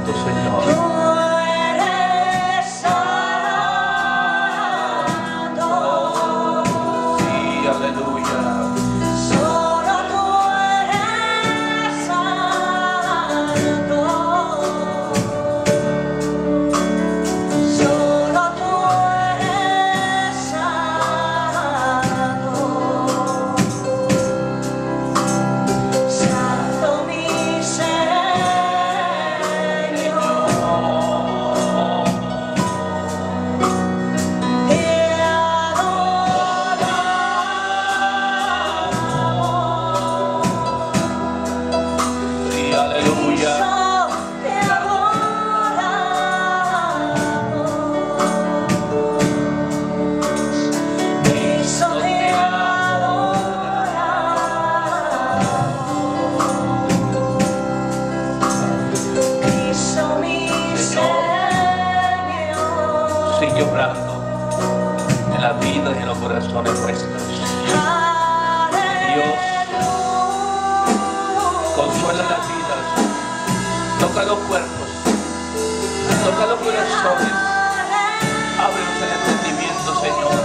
santo, Señor. Sí, aleluya. Sigue obrando en la vida y en los corazones nuestros. Dios, consuela las vidas, toca los cuerpos, toca los corazones, ábrenos el entendimiento, Señor,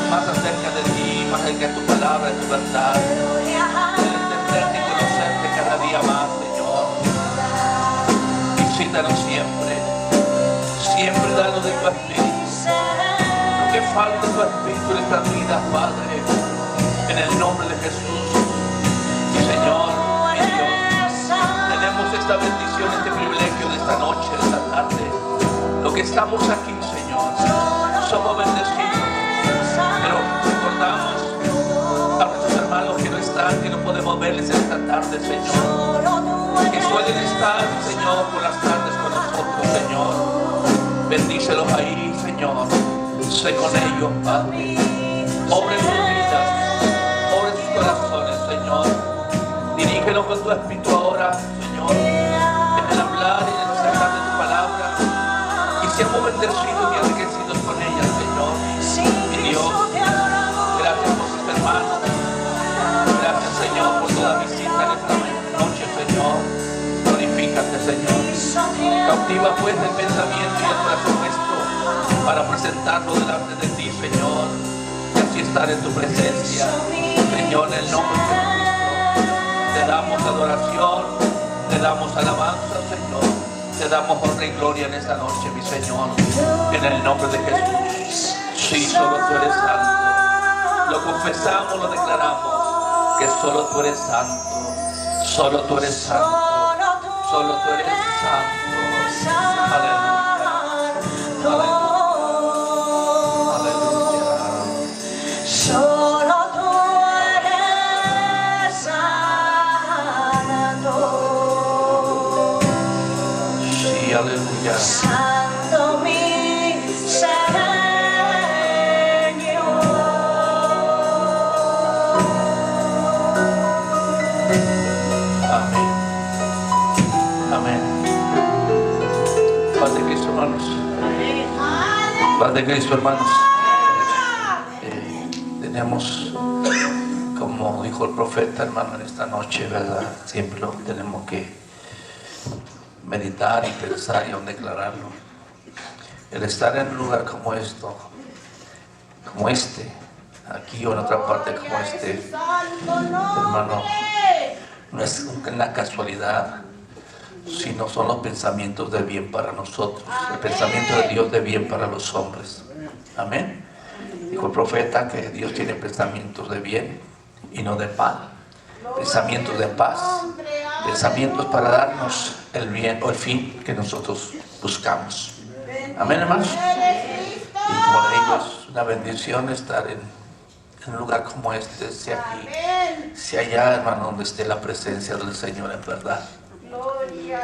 más acerca de ti, más acerca de tu palabra, de tu verdad, el entenderte y conocerte cada día más, Señor. Visítanos siempre. Siempre danos de tu espíritu. Que falte tu espíritu en esta vida, Padre. En el nombre de Jesús. Señor, mi Dios, tenemos esta bendición, este privilegio de esta noche, de esta tarde. Lo que estamos aquí, Señor, somos bendecidos. Pero recordamos a nuestros hermanos que no están, que no podemos verles esta tarde, Señor. Que suelen estar, Señor, por las tardes con nosotros, Señor. Bendícelos ahí, Señor. Sé con ellos, Padre. Obre sus vidas, obre sus corazones, Señor. Dirígenos con tu espíritu ahora, Señor, en el hablar y en el sacar de tu palabra. Y seamos bendecidos y enriquecidos con ella, Señor. Mi Dios, gracias por sus hermanos. Gracias, Señor, por toda visita en esta noche, Señor. Glorifícate, Señor. Cautiva pues el pensamiento y el corazón nuestro para presentarlo delante de ti, Señor, y así estar en tu presencia, Señor, en el nombre de Cristo. Te damos adoración, te damos alabanza, Señor, te damos honra y gloria en esta noche, mi Señor, en el nombre de Jesús. Sí, solo tú eres santo. Lo confesamos, lo declaramos, que solo tú eres santo, solo tú eres santo. Solo tú eres santo. Aleluya. Aleluya. Aleluya. Solo tú eres santo. Sí, aleluya. Santo mi Señor. Amén. Amén. Paz de Cristo, hermanos. Paz de Cristo, hermanos. Tenemos, como dijo el profeta, hermano, en esta noche, ¿verdad? Siempre lo tenemos que meditar y pensar y aún declararlo. El estar en un lugar como esto, como este, aquí o en otra parte como este, hermano, no es una casualidad, sino son los pensamientos de bien para nosotros, el pensamiento de Dios de bien para los hombres. Amén. Dijo el profeta que Dios tiene pensamientos de bien y no de mal, pensamientos de paz, pensamientos para darnos el bien o el fin que nosotros buscamos. Amén, hermanos. Y como le digo, es una bendición estar en un lugar como este, sea aquí, sea allá, hermano, donde esté la presencia del Señor en verdad.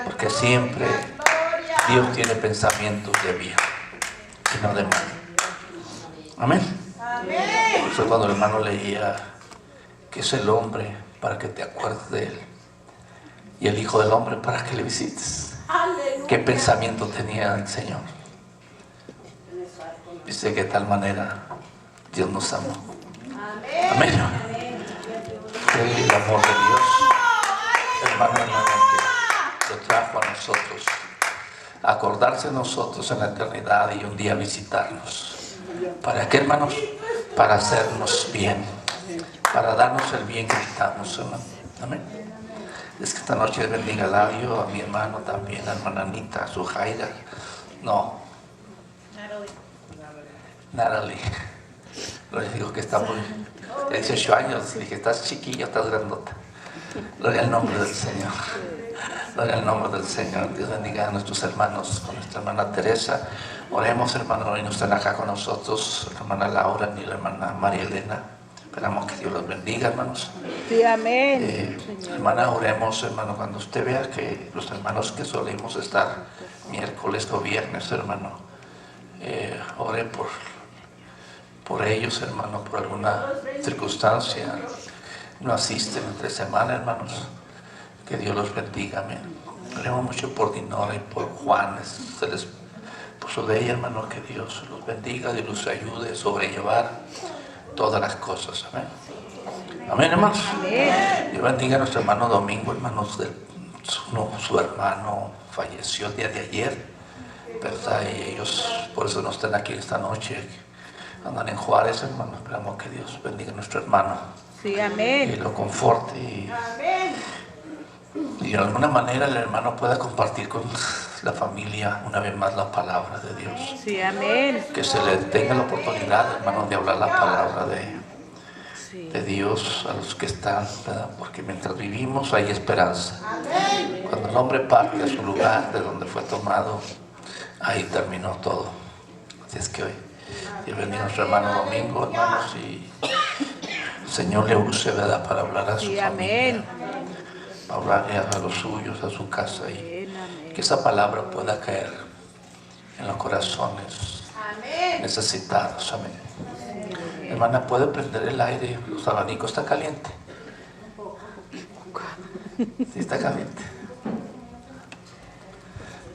Porque siempre Dios tiene pensamientos de bien y no de mal. Amén. Por eso cuando el hermano leía que es el hombre para que te acuerdes de él y el Hijo del Hombre para que le visites, ¿qué pensamiento tenía el Señor? Dice que de tal manera Dios nos amó. Amén. Que el amor de Dios, hermano, lo trajo a nosotros, a acordarse de nosotros en la eternidad y un día visitarnos. ¿Para qué, hermanos? Para hacernos bien, para darnos el bien que necesitamos, hermano. Amén. Es que esta noche bendiga a Labio, a mi hermano también, a hermana Anita, a su Jaira. No. Natalie. Les digo que está muy... 18 años, dije, estás chiquilla, estás grandota. Gloria al nombre del Señor. Gloria al nombre del Señor. Dios bendiga a nuestros hermanos, con nuestra hermana Teresa. Oremos, hermano, hoy no están acá con nosotros, la hermana Laura ni la hermana María Elena. Esperamos que Dios los bendiga, hermanos. Sí, amén. Hermana, oremos, hermano, cuando usted vea que los hermanos que solemos estar miércoles o viernes, hermano, ore por ellos, hermano, por alguna circunstancia, no asisten entre semana, hermanos, que Dios los bendiga, amén. Oremos mucho por Dinora y por Juan, el esposo de ella, hermano, que Dios los bendiga, Dios los ayude a sobrellevar todas las cosas, amén. Amén, hermanos. Dios bendiga a nuestro hermano Domingo, hermanos, su hermano falleció el día de ayer, ¿verdad? Y ellos por eso no están aquí esta noche, andan en Juárez, hermano. Esperamos que Dios bendiga a nuestro hermano. Sí, amén. Y lo conforte y de alguna manera el hermano pueda compartir con la familia una vez más la palabra de Dios. Sí, amén. Que se le tenga la oportunidad, hermano, de hablar la palabra de Dios a los que están, ¿verdad? Porque mientras vivimos hay esperanza. Cuando el hombre parte a su lugar de donde fue tomado, ahí terminó todo. Así es que hoy Dios bendiga a nuestro hermano Domingo, hermanos, y el Señor le use, ¿verdad?, para hablar a su familia, amén. para hablar a los suyos, a su casa, y que esa palabra pueda caer en los corazones necesitados. Amén. Hermana, ¿puede prender el aire? Los abanicos, está caliente. Sí, está caliente.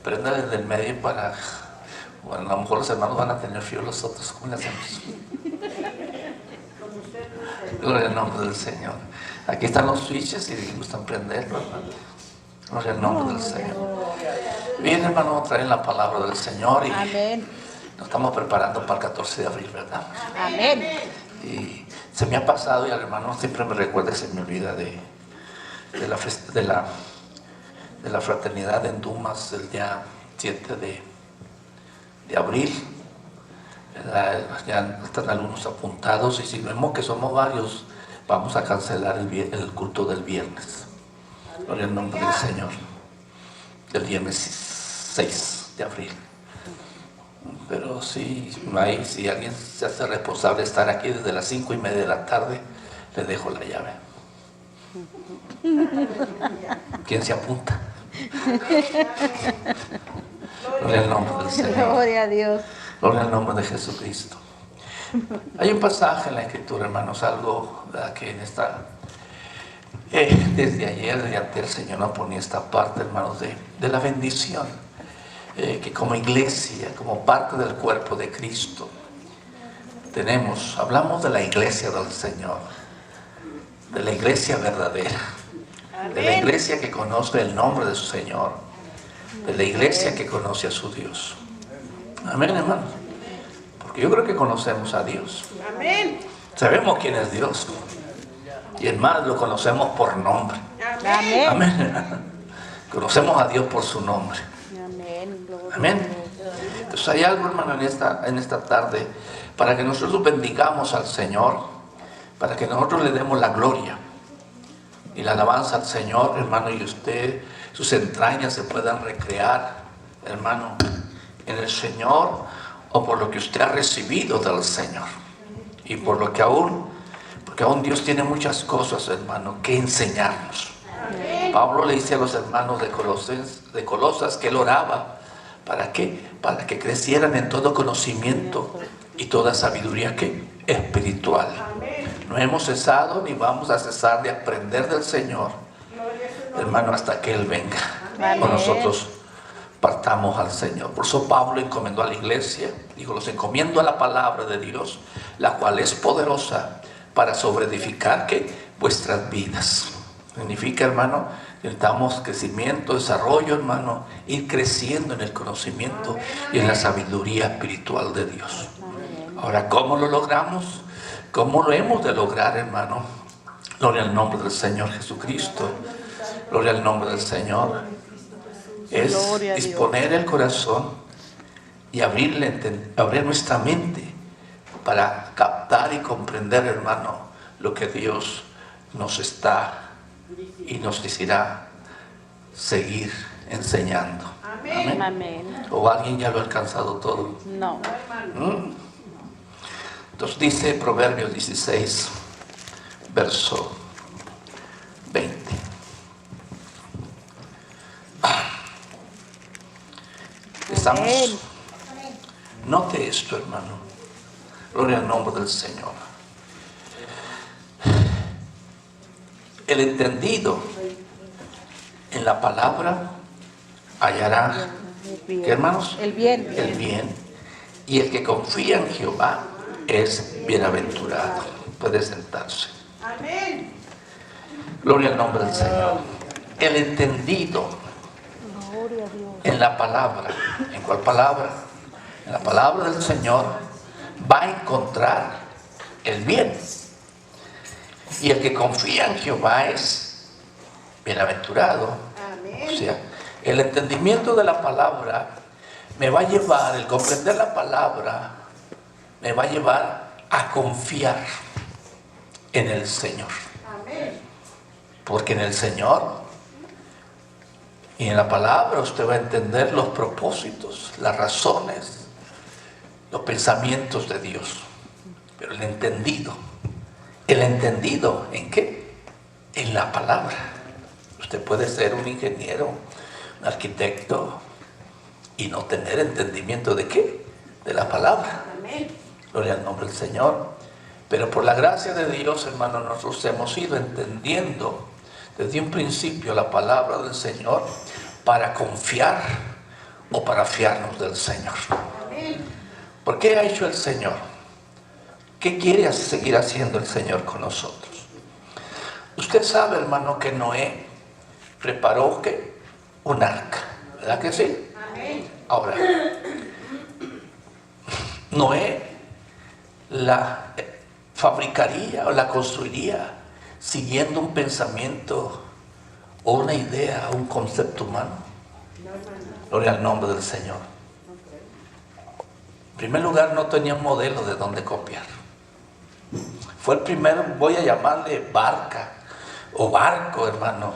Prenda desde el medio para... Bueno, a lo mejor los hermanos van a tener frío, los otros, ¿cómo le hacemos? Gloria al nombre del Señor. Aquí están los switches y gustan prenderlo, hermano. Gloria al nombre del Señor. Bien, hermano, traen la palabra del Señor y amén. Nos estamos preparando para el 14 de abril, ¿verdad? Amén. Y se me ha pasado y al hermano siempre me recuerda y se me olvida de la fraternidad en Dumas el día 7 de abril, ¿verdad? Ya están algunos apuntados y si vemos que somos varios, vamos a cancelar el culto del viernes. Gloria al nombre del Señor. Del viernes 6 de abril. Pero si alguien se hace responsable de estar aquí desde las 5:30 de la tarde, le dejo la llave. ¿Quién se apunta? Gloria al nombre del Señor. Gloria a Dios. Gloria al nombre de Jesucristo. Hay un pasaje en la Escritura, hermanos, algo que en esta... desde ayer, desde antes, el Señor nos ponía esta parte, hermanos, de la bendición. Que como iglesia, como parte del cuerpo de Cristo, hablamos de la iglesia del Señor, de la iglesia verdadera, de la iglesia que conoce el nombre de su Señor, de la iglesia que conoce a su Dios. Amén, hermanos. Porque yo creo que conocemos a Dios. Amén. Sabemos quién es Dios. Y el más lo conocemos por nombre. Amén. Amén. Conocemos a Dios por su nombre. Amén. Entonces hay algo, hermano, en esta tarde para que nosotros bendigamos al Señor, para que nosotros le demos la gloria y la alabanza al Señor, hermano, y usted, sus entrañas se puedan recrear, hermano, en el Señor, o por lo que usted ha recibido del Señor y por lo que porque aún Dios tiene muchas cosas, hermano, que enseñarnos. Pablo le dice a los hermanos de Colosas que él oraba. ¿Para qué? Para que crecieran en todo conocimiento y toda sabiduría espiritual. No hemos cesado ni vamos a cesar de aprender del Señor, hermano, hasta que Él venga. O nosotros partamos al Señor. Por eso Pablo encomendó a la iglesia, dijo, los encomiendo a la palabra de Dios, la cual es poderosa para sobreedificar vuestras vidas. Significa, hermano, que necesitamos crecimiento, desarrollo, hermano, ir creciendo en el conocimiento y en la sabiduría espiritual de Dios. Ahora, ¿cómo lo logramos? ¿Cómo lo hemos de lograr, hermano? Gloria al nombre del Señor Jesucristo. Gloria al nombre del Señor. Es disponer el corazón y abrir nuestra mente para captar y comprender, hermano, lo que Dios nos está y nos quisiera seguir enseñando. Amén. Amén. ¿O alguien ya lo ha alcanzado todo? No. Entonces dice Proverbios 16, verso 20. Estamos. Amén. Note esto, hermano. Gloria al nombre del Señor. El entendido en la palabra hallará, ¿qué, hermanos? El bien. El bien. Y el que confía en Jehová es bienaventurado. Puede sentarse. Amén. Gloria al nombre del Señor. El entendido en la palabra. ¿En cuál palabra? En la palabra del Señor va a encontrar el bien. Y el que confía en Jehová es bienaventurado. Amén. O sea, el entendimiento de la palabra me va a llevar, el comprender la palabra, me va a llevar a confiar en el Señor. Amén. Porque en el Señor y en la palabra usted va a entender los propósitos, las razones, los pensamientos de Dios. Pero el entendido ¿en qué? En la palabra. Usted puede ser un ingeniero, un arquitecto y no tener entendimiento ¿de qué? De la palabra. Amén. Gloria al nombre del Señor. Pero por la gracia de Dios, hermano, nosotros hemos ido entendiendo desde un principio la palabra del Señor para confiar o para fiarnos del Señor. ¿Por qué ha hecho el Señor? ¿Qué quiere seguir haciendo el Señor con nosotros? Usted sabe, hermano, que Noé preparó ¿qué? Un arca, ¿verdad que sí? Amén. Ahora, Noé la fabricaría o la construiría siguiendo un pensamiento o una idea o un concepto humano. Gloria al nombre del Señor. En primer lugar, no tenía un modelo de dónde copiar. Fue el primero, voy a llamarle barca o barco, hermano,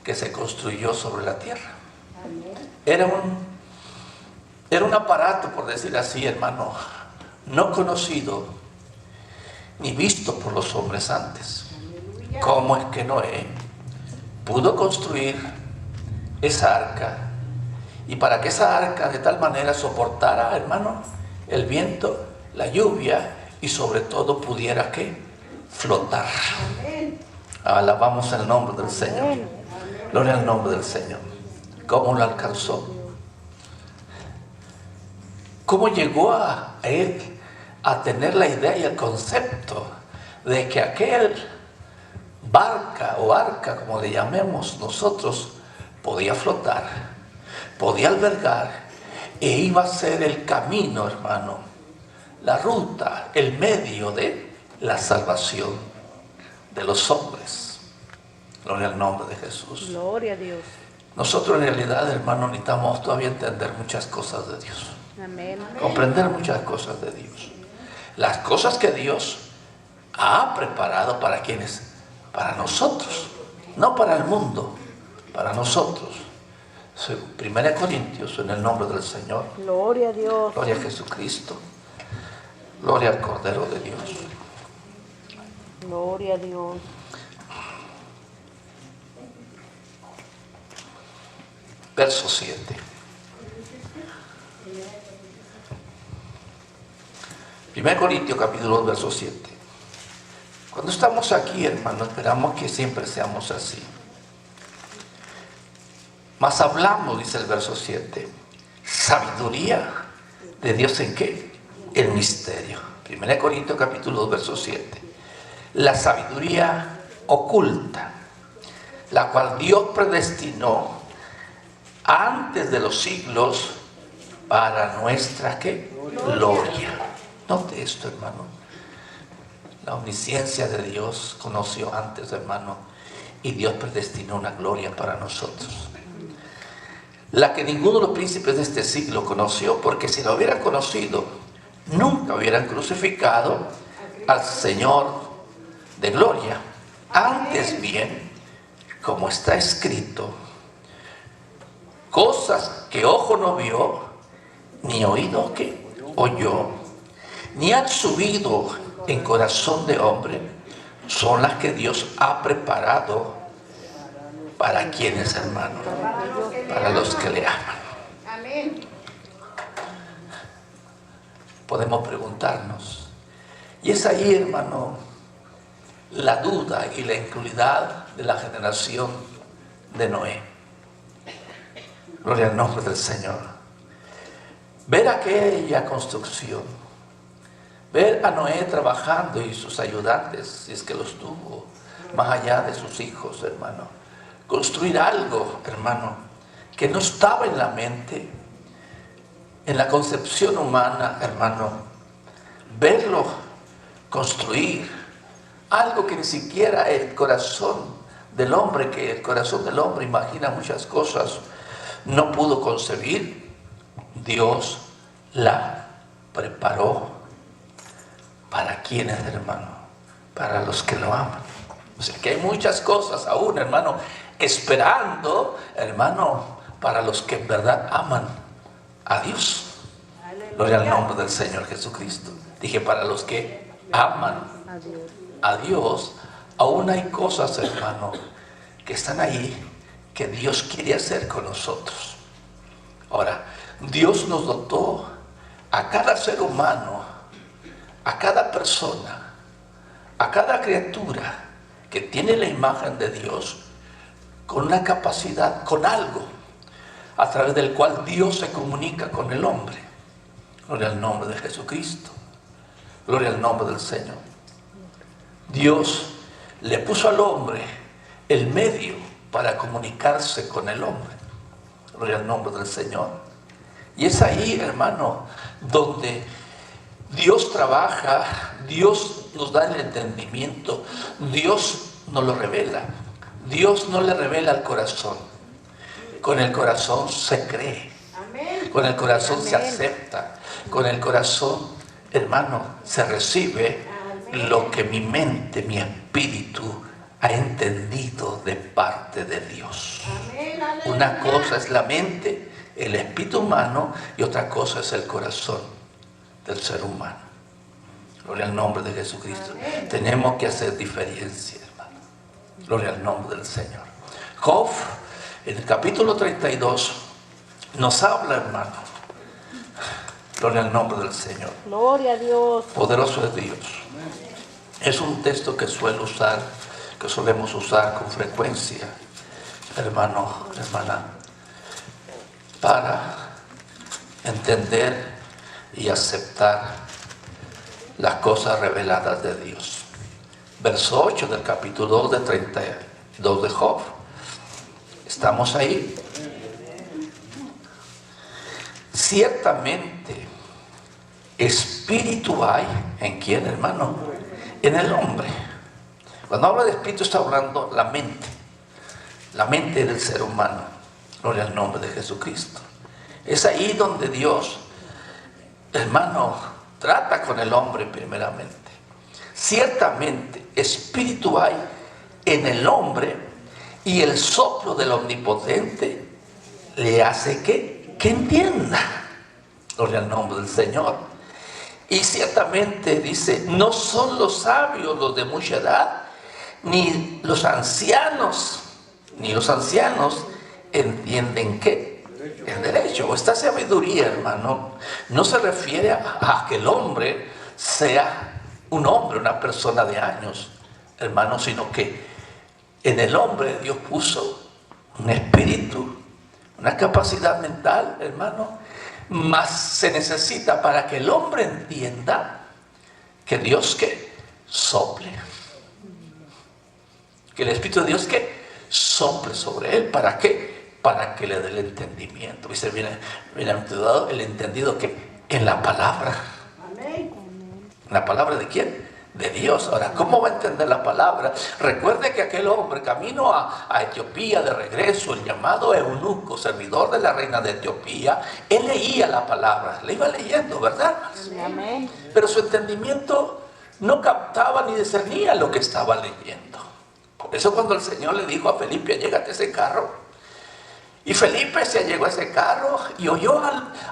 que se construyó sobre la tierra. Era un aparato, por decir así, hermano, no conocido ni visto por los hombres antes. ¿Cómo es que Noé pudo construir esa arca? Y para que esa arca de tal manera soportara, hermano, el viento, la lluvia y sobre todo pudiera ¿qué? Flotar. Alabamos el nombre del Señor. Gloria al nombre del Señor. ¿Cómo lo alcanzó? ¿Cómo llegó a él a tener la idea y el concepto de que aquel barca o arca, como le llamemos nosotros, podía flotar, podía albergar e iba a ser el camino, hermano, la ruta, el medio de la salvación de los hombres? Gloria al nombre de Jesús. Gloria a Dios. Nosotros en realidad, hermano, necesitamos todavía entender muchas cosas de Dios. Amén. Comprender muchas cosas de Dios. Las cosas que Dios ha preparado para quienes, para nosotros, no para el mundo, para nosotros. 1 Corintios, en el nombre del Señor. Gloria a Dios. Gloria a Jesucristo. Gloria al Cordero de Dios. Gloria a Dios. Verso 7. Primero Corintios capítulo 2, verso 7. Cuando estamos aquí, hermano, esperamos que siempre seamos así. Mas hablamos, dice el verso 7, sabiduría de Dios ¿en qué? El misterio. 1 Corintios capítulo 2, verso 7. La sabiduría oculta la cual Dios predestinó antes de los siglos para nuestra ¿qué? Gloria. Note esto, hermano. La omnisciencia de Dios conoció antes, hermano, y Dios predestinó una gloria para nosotros, la que ninguno de los príncipes de este siglo conoció, porque si lo hubieran conocido, nunca hubieran crucificado al Señor de gloria. Antes bien, como está escrito, cosas que ojo no vio, ni oído que oyó, ni han subido en corazón de hombre, son las que Dios ha preparado para quienes, hermanos, para los que le aman. Amén. Podemos preguntarnos, y es ahí, hermano, la duda y la incredulidad de la generación de Noé. Gloria al nombre del Señor. Ver aquella construcción, ver a Noé trabajando y sus ayudantes, si es que los tuvo, más allá de sus hijos, hermano. Construir algo, hermano, que no estaba en la mente, en la concepción humana, hermano. Verlo construir algo que ni siquiera el corazón del hombre, que el corazón del hombre imagina muchas cosas, no pudo concebir. Dios la preparó. ¿Para quiénes, hermano? Para los que lo aman. O sea que hay muchas cosas aún, hermano, esperando, hermano, para los que en verdad aman a Dios. Gloria al nombre del Señor Jesucristo. Dije, para los que aman a Dios, aún hay cosas, hermano, que están ahí, que Dios quiere hacer con nosotros. Ahora, Dios nos dotó a cada ser humano, a cada persona, a cada criatura que tiene la imagen de Dios, con una capacidad, con algo, a través del cual Dios se comunica con el hombre. Gloria al nombre de Jesucristo. Gloria al nombre del Señor. Dios le puso al hombre el medio para comunicarse con el hombre. Gloria al nombre del Señor. Y es ahí, hermano, donde Dios trabaja, Dios nos da el entendimiento, Dios nos lo revela. Dios no le revela al corazón. Con el corazón se cree. Con el corazón se acepta. Con el corazón, hermano, se recibe lo que mi mente, mi espíritu ha entendido de parte de Dios. Una cosa es la mente, el espíritu humano, y otra cosa es el corazón del ser humano. Gloria al nombre de Jesucristo. Tenemos que hacer diferencia, hermano. Gloria al nombre del Señor. Job, en el capítulo 32, nos habla, hermano. Gloria al nombre del Señor. Gloria a Dios. Poderoso es Dios. Es un texto que solemos usar con frecuencia, hermano, hermana, para entender y aceptar las cosas reveladas de Dios. Verso 8 del capítulo 2 de 32 de Job. ¿Estamos ahí? Ciertamente, espíritu hay en quién, hermano, en el hombre. Cuando habla de espíritu está hablando la mente del ser humano. Gloria al nombre de Jesucristo. Es ahí donde Dios, hermano, trata con el hombre primeramente. Ciertamente, espíritu hay en el hombre, y el soplo del Omnipotente le hace que entienda. Gloria al nombre del Señor. Y ciertamente dice, no son los sabios los de mucha edad, ni los ancianos entienden que el derecho. Esta sabiduría, hermano, no se refiere a que el hombre sea un hombre, una persona de años, hermano, sino que en el hombre Dios puso un espíritu, una capacidad mental, hermano, más se necesita para que el hombre entienda que Dios que sople, que el Espíritu de Dios que sople sobre él. ¿Para qué? Para que le dé el entendimiento. Dice, bienaventurado el entendido que en la palabra. Amén. ¿En la palabra de quién? De Dios. Ahora, ¿cómo va a entender la palabra? Recuerde que aquel hombre, camino a Etiopía de regreso, el llamado eunuco, servidor de la reina de Etiopía, él leía la palabra, le iba leyendo, ¿verdad? Amén. Pero su entendimiento no captaba ni discernía lo que estaba leyendo. Por eso cuando el Señor le dijo a Felipe, llégate a ese carro, y Felipe se llegó a ese carro y oyó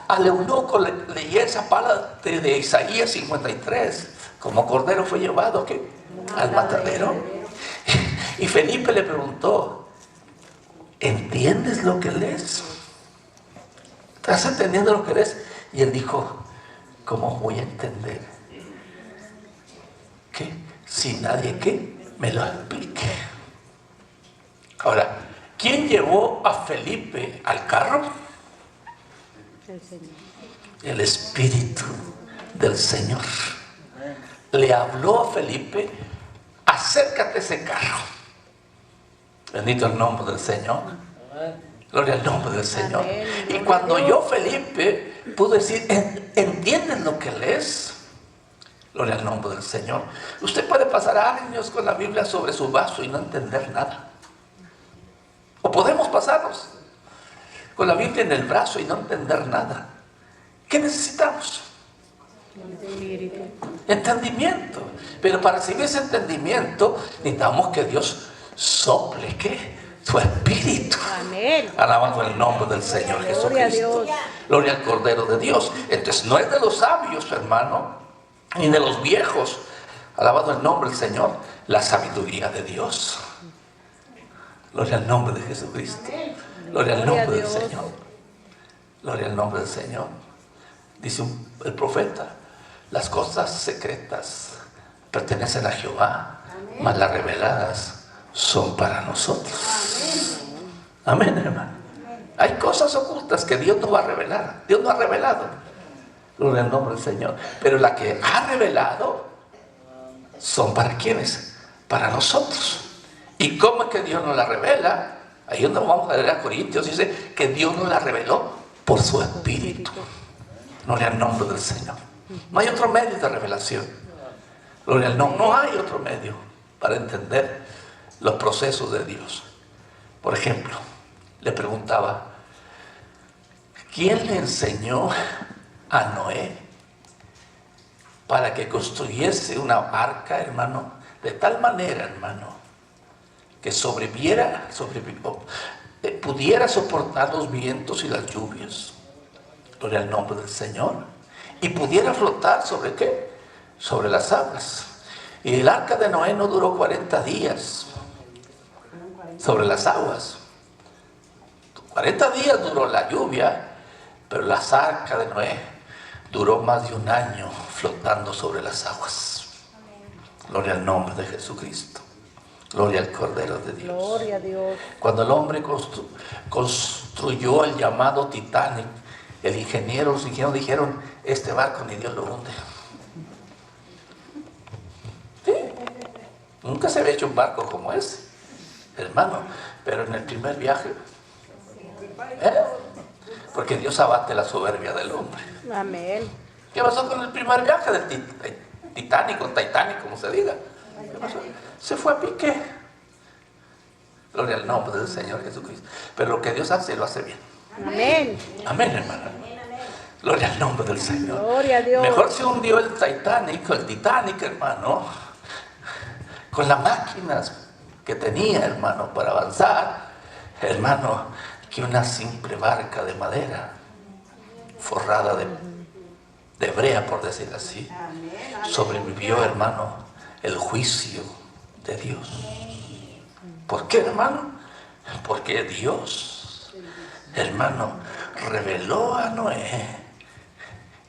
al eunuco leer esa parte de Isaías 53, como cordero fue llevado ¿qué? Al matadero. Y Felipe le preguntó, ¿entiendes lo que lees? ¿Estás entendiendo lo que lees? Y él dijo, ¿cómo voy a entender? ¿Qué? Si nadie ¿qué? Me lo explique. Ahora, ¿quién llevó a Felipe al carro? El Señor. El Espíritu del Señor. Le habló a Felipe, acércate a ese carro. Bendito el nombre del Señor. Gloria al nombre del Señor. Amén. Y cuando oyó Felipe, pudo decir, ¿entienden lo que lees? Gloria al nombre del Señor. Usted puede pasar años con la Biblia sobre su vaso y no entender nada. O podemos pasarnos con la Biblia en el brazo y no entender nada. ¿Qué necesitamos? Espíritu. Entendimiento. Pero para recibir ese entendimiento necesitamos que Dios sople ¿qué? Su espíritu. Amén. Alabando el nombre del Señor Gloria a Jesucristo. Dios. Gloria al Cordero de Dios. Entonces no es de los sabios, hermano, ni de los viejos. Alabado el nombre del Señor, la sabiduría de Dios. Gloria al nombre de Jesucristo. Gloria al Gloria a nombre del Dios. Señor. Gloria al nombre del Señor. Dice el profeta, las cosas secretas pertenecen a Jehová, mas las reveladas son para nosotros. Amén, hermano. Hay cosas ocultas que Dios no va a revelar. Dios no ha revelado. Gloria al nombre del Señor. Pero la que ha revelado son para quienes, para nosotros. ¿Y cómo es que Dios nos la revela? Ahí donde vamos a leer a Corintios, dice que Dios nos la reveló por su Espíritu. Gloria al nombre del Señor. No hay otro medio de revelación. Gloria al nombre. No hay otro medio para entender los procesos de Dios. Por ejemplo, le preguntaba, ¿quién le enseñó a Noé para que construyese una arca, hermano, de tal manera, hermano, que pudiera soportar los vientos y las lluvias? Gloria al nombre del Señor. Y pudiera flotar ¿sobre qué? Sobre las aguas. Y el arca de Noé no duró 40 días sobre las aguas. 40 días duró la lluvia, pero la arca de Noé duró más de un año flotando sobre las aguas. Gloria al nombre de Jesucristo. Gloria al Cordero de Dios. Gloria a Dios. Cuando el hombre construyó el llamado Titanic, los ingenieros dijeron, este barco ni Dios lo hunde. ¿Sí? Nunca se había hecho un barco como ese, hermano. Pero en el primer viaje, porque Dios abate la soberbia del hombre. Amén. ¿Qué pasó con el primer viaje del Titanic o Titanic, como se diga? ¿Qué pasó? Se fue a pique. Gloria al nombre del Señor Jesucristo. Pero lo que Dios hace, lo hace bien. Amén. Amén, hermano. Gloria al nombre del Señor. Gloria a Dios. Mejor se hundió el Titanic, hermano, con las máquinas que tenía, hermano, para avanzar, hermano, que una simple barca de madera forrada de brea, por decir así. Sobrevivió, hermano, el juicio de Dios. ¿Por qué, hermano? Porque Dios, hermano, reveló a Noé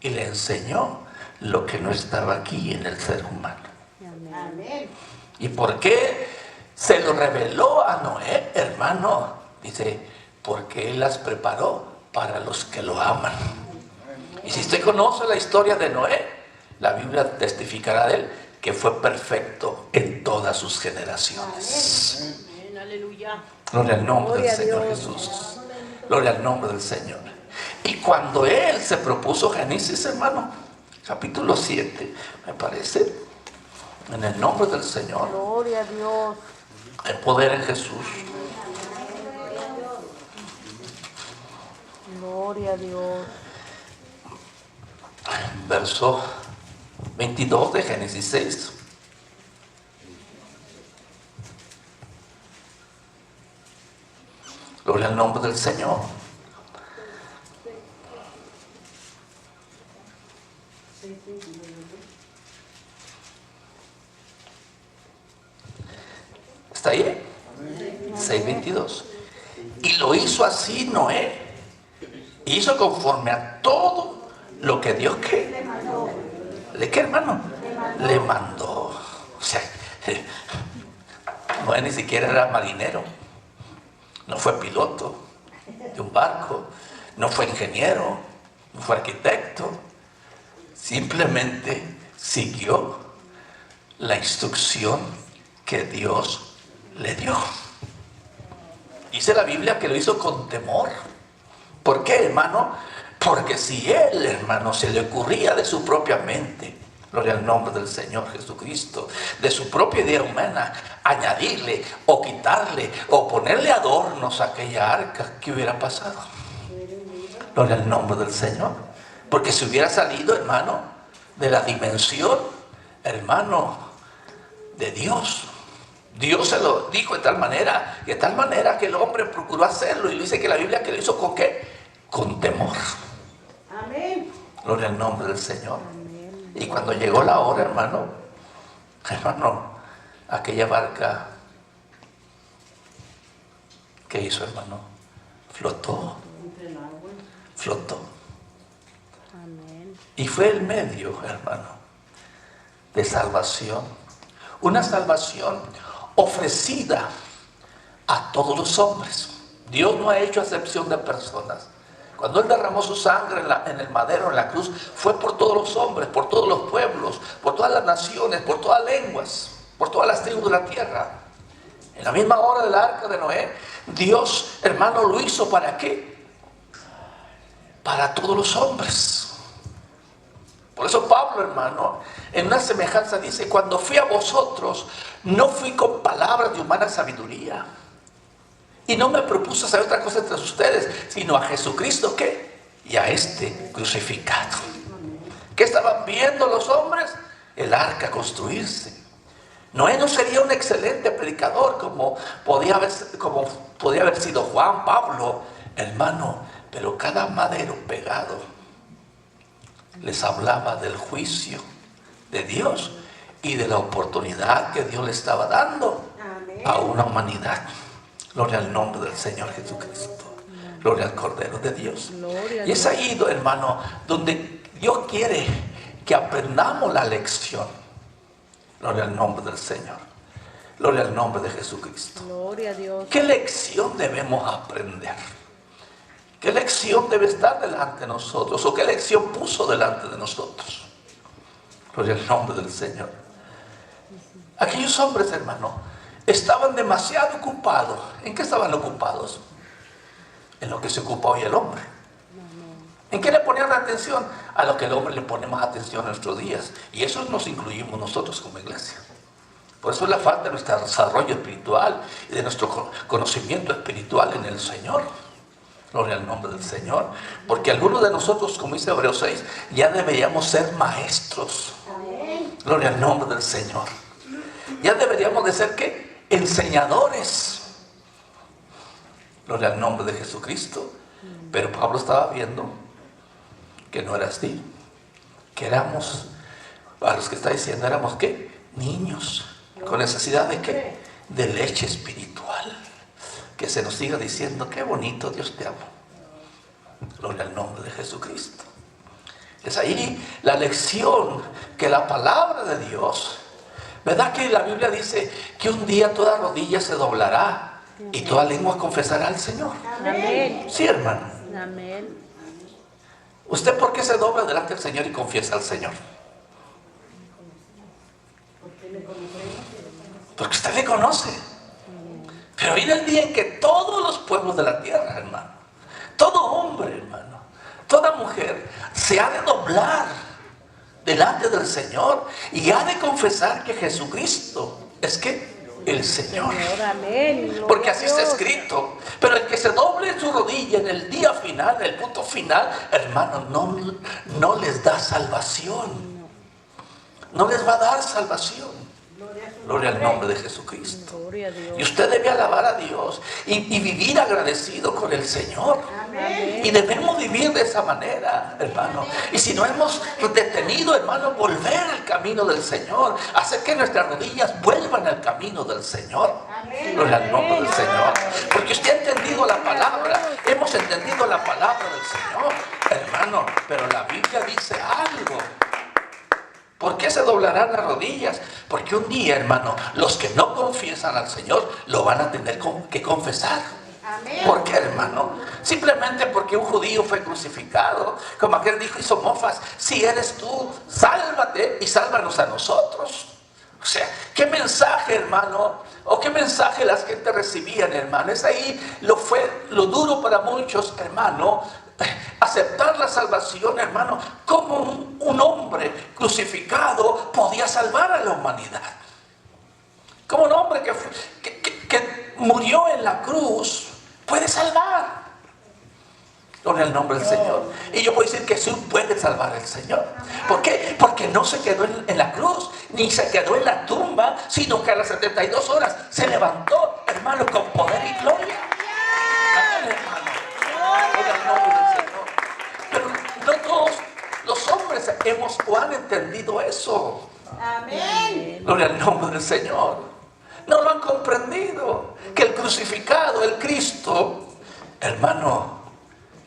y le enseñó lo que no estaba aquí en el ser humano. Amén. ¿Y por qué se lo reveló a Noé, hermano? Dice, porque Él las preparó para los que lo aman. Y si usted conoce la historia de Noé, la Biblia testificará de él que fue perfecto en todas sus generaciones. Aleluya. Gloria al nombre Gloria del a Señor Dios. Jesús. Gloria al nombre del Señor. Y cuando Él se propuso Génesis, hermano, capítulo 7, me parece, en el nombre del Señor, Gloria a Dios. hay poder en Jesús. Gloria a Dios. Verso 22 de Génesis 6. Gloria al nombre del Señor. ¿Está ahí? 6:22. Y lo hizo así Noé. Hizo conforme a todo lo que Dios ¿qué? ¿Le qué, hermano? Le mandó. O sea, Noé ni siquiera era marinero. No fue piloto de un barco. No fue ingeniero. No fue arquitecto. Simplemente siguió la instrucción que Dios le dio. Dice la Biblia que lo hizo con temor. ¿Por qué, hermano? Porque si él, hermano, se le ocurría de su propia mente, gloria al nombre del Señor Jesucristo, de su propia idea humana, añadirle o quitarle o ponerle adornos a aquella arca, ¿qué hubiera pasado? Gloria al nombre del Señor. Porque si hubiera salido, hermano, de la dimensión, hermano, de Dios. Dios se lo dijo de tal manera que el hombre procuró hacerlo. Y dice que la Biblia que lo hizo con ¿qué? Con temor. Amén. Gloria al nombre del Señor. Y cuando llegó la hora, hermano, aquella barca, ¿qué hizo, hermano? Flotó. Amén. Y fue el medio, hermano, de salvación. Una salvación ofrecida a todos los hombres. Dios no ha hecho acepción de personas. Cuando Él derramó su sangre en el madero, en la cruz, fue por todos los hombres, por todos los pueblos, por todas las naciones, por todas las lenguas, por todas las tribus de la tierra. En la misma hora del arca de Noé, Dios, hermano, lo hizo ¿para qué? Para todos los hombres. Por eso Pablo, hermano, en una semejanza dice: cuando fui a vosotros, no fui con palabras de humana sabiduría. Y no me propuse hacer otra cosa entre ustedes, sino a Jesucristo, ¿qué? Y a este crucificado. ¿Qué estaban viendo los hombres? El arca construirse. Noé no sería un excelente predicador como podía haber sido Juan, Pablo, hermano, pero cada madero pegado les hablaba del juicio de Dios y de la oportunidad que Dios le estaba dando a una humanidad. Gloria al nombre del Señor Jesucristo. Gloria al Cordero de Dios. Y es ahí, hermano, donde Dios quiere que aprendamos la lección. Gloria al nombre del Señor. Gloria al nombre de Jesucristo. Gloria a Dios. ¿Qué lección debemos aprender? ¿Qué lección debe estar delante de nosotros? ¿O qué lección puso delante de nosotros? Gloria al nombre del Señor. Aquellos hombres, hermano, estaban demasiado ocupados. ¿En qué estaban ocupados? En lo que se ocupa hoy el hombre. ¿En qué le ponían atención? A lo que el hombre le pone más atención en nuestros días. Y eso nos incluimos nosotros como iglesia. Por eso es la falta de nuestro desarrollo espiritual y de nuestro conocimiento espiritual en el Señor. Gloria al nombre del Señor. Porque algunos de nosotros, como dice Hebreos 6, ya deberíamos ser maestros. Gloria al nombre del Señor. Ya deberíamos de ser ¿qué? Enseñadores. Gloria al nombre de Jesucristo. Pero Pablo estaba viendo que no era así. Que éramos, a los que está diciendo, éramos ¿qué? Niños. Con necesidad de ¿qué? De leche espiritual. Que se nos siga diciendo: qué bonito, Dios te amo. Gloria al nombre de Jesucristo. Es ahí la lección que la palabra de Dios, ¿verdad que la Biblia dice que un día toda rodilla se doblará y toda lengua confesará al Señor? Amén. Sí, hermano. Amén. ¿Usted por qué se dobla delante del Señor y confiesa al Señor? Porque usted le conoce. Pero viene el día en que todos los pueblos de la tierra, hermano, todo hombre, hermano, toda mujer, se ha de doblar delante del Señor y ha de confesar que Jesucristo es que el Señor. Amén. Porque así está escrito. Pero el que se doble en su rodilla en el día final, en el punto final, hermano, no les da salvación. No les va a dar salvación. Gloria al nombre de Jesucristo. Gloria a Dios. Y usted debe alabar a Dios y vivir agradecido con el Señor. Amén. Y debemos vivir de esa manera, hermano. Y si no hemos detenido, hermano, volver al camino del Señor, hacer que nuestras rodillas vuelvan al camino del Señor. Gloria al nombre del Señor. Porque usted ha entendido la palabra, hemos entendido la palabra del Señor, hermano. Pero la Biblia dice algo. ¿Por qué se doblarán las rodillas? Porque un día, hermano, los que no confiesan al Señor lo van a tener que confesar. ¿Por qué, hermano? Simplemente porque un judío fue crucificado. Como aquel dijo, hizo mofas: si eres tú, sálvate y sálvanos a nosotros. O sea, ¿qué mensaje, hermano? ¿O qué mensaje las gentes recibían, hermano? Es ahí lo duro para muchos, hermano. Aceptar la salvación, hermano, como un hombre crucificado podía salvar a la humanidad. Como un hombre que murió en la cruz puede salvar. Gloria al nombre del Señor. Y yo puedo decir que sí puede salvar al Señor. ¿Por qué? Porque no se quedó en la cruz, ni se quedó en la tumba, sino que a las 72 horas se levantó, hermano, con poder y gloria. Amén, hermano. Gloria al nombre del Señor. Pero no todos los hombres han entendido eso. Amén. Gloria al nombre del Señor. No lo han comprendido. Que el crucificado, el Cristo, hermano,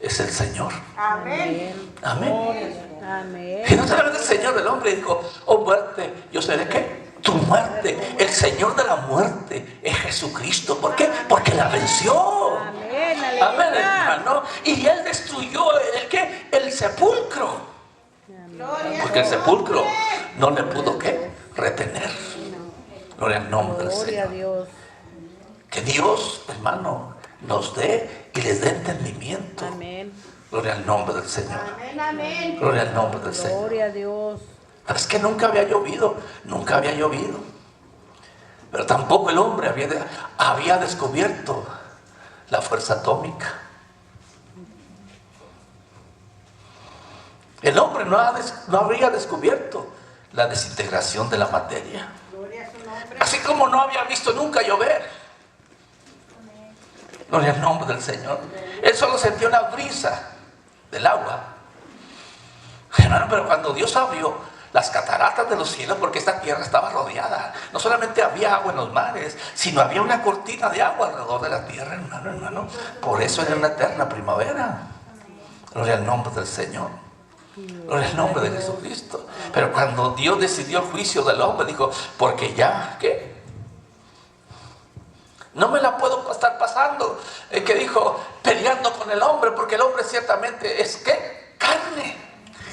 es el Señor. Amén. Amén. Amén. Y no solamente el Señor del hombre dijo: oh muerte, yo seré ¿qué? Tu muerte. El Señor de la muerte es Jesucristo. ¿Por qué? Porque la venció. Amén. Amén, Aleluya. hermano. Y Él destruyó el ¿qué? El sepulcro. Porque el sepulcro no le pudo ¿qué? Retener. Gloria al nombre del Gloria a Señor. Dios. Que Dios, hermano, nos dé y les dé entendimiento. Amén. Gloria al nombre del Señor. Amén. Gloria al nombre del Señor. Gloria a Dios. Pero es que nunca había llovido. Pero tampoco el hombre había descubierto la fuerza atómica. El hombre no habría descubierto la desintegración de la materia. Así como no había visto nunca llover. Gloria al nombre del Señor. Él solo sentía una brisa del agua. Hermano, pero cuando Dios abrió las cataratas de los cielos, porque esta tierra estaba rodeada, no solamente había agua en los mares, sino había una cortina de agua alrededor de la tierra, hermano. Por eso era una eterna primavera. Gloria al nombre del Señor. Gloria al nombre de Jesucristo. Pero cuando Dios decidió el juicio del hombre, dijo: porque ya, ¿qué? No me la puedo estar pasando, que dijo, peleando con el hombre, porque el hombre ciertamente es ¿qué? Carne.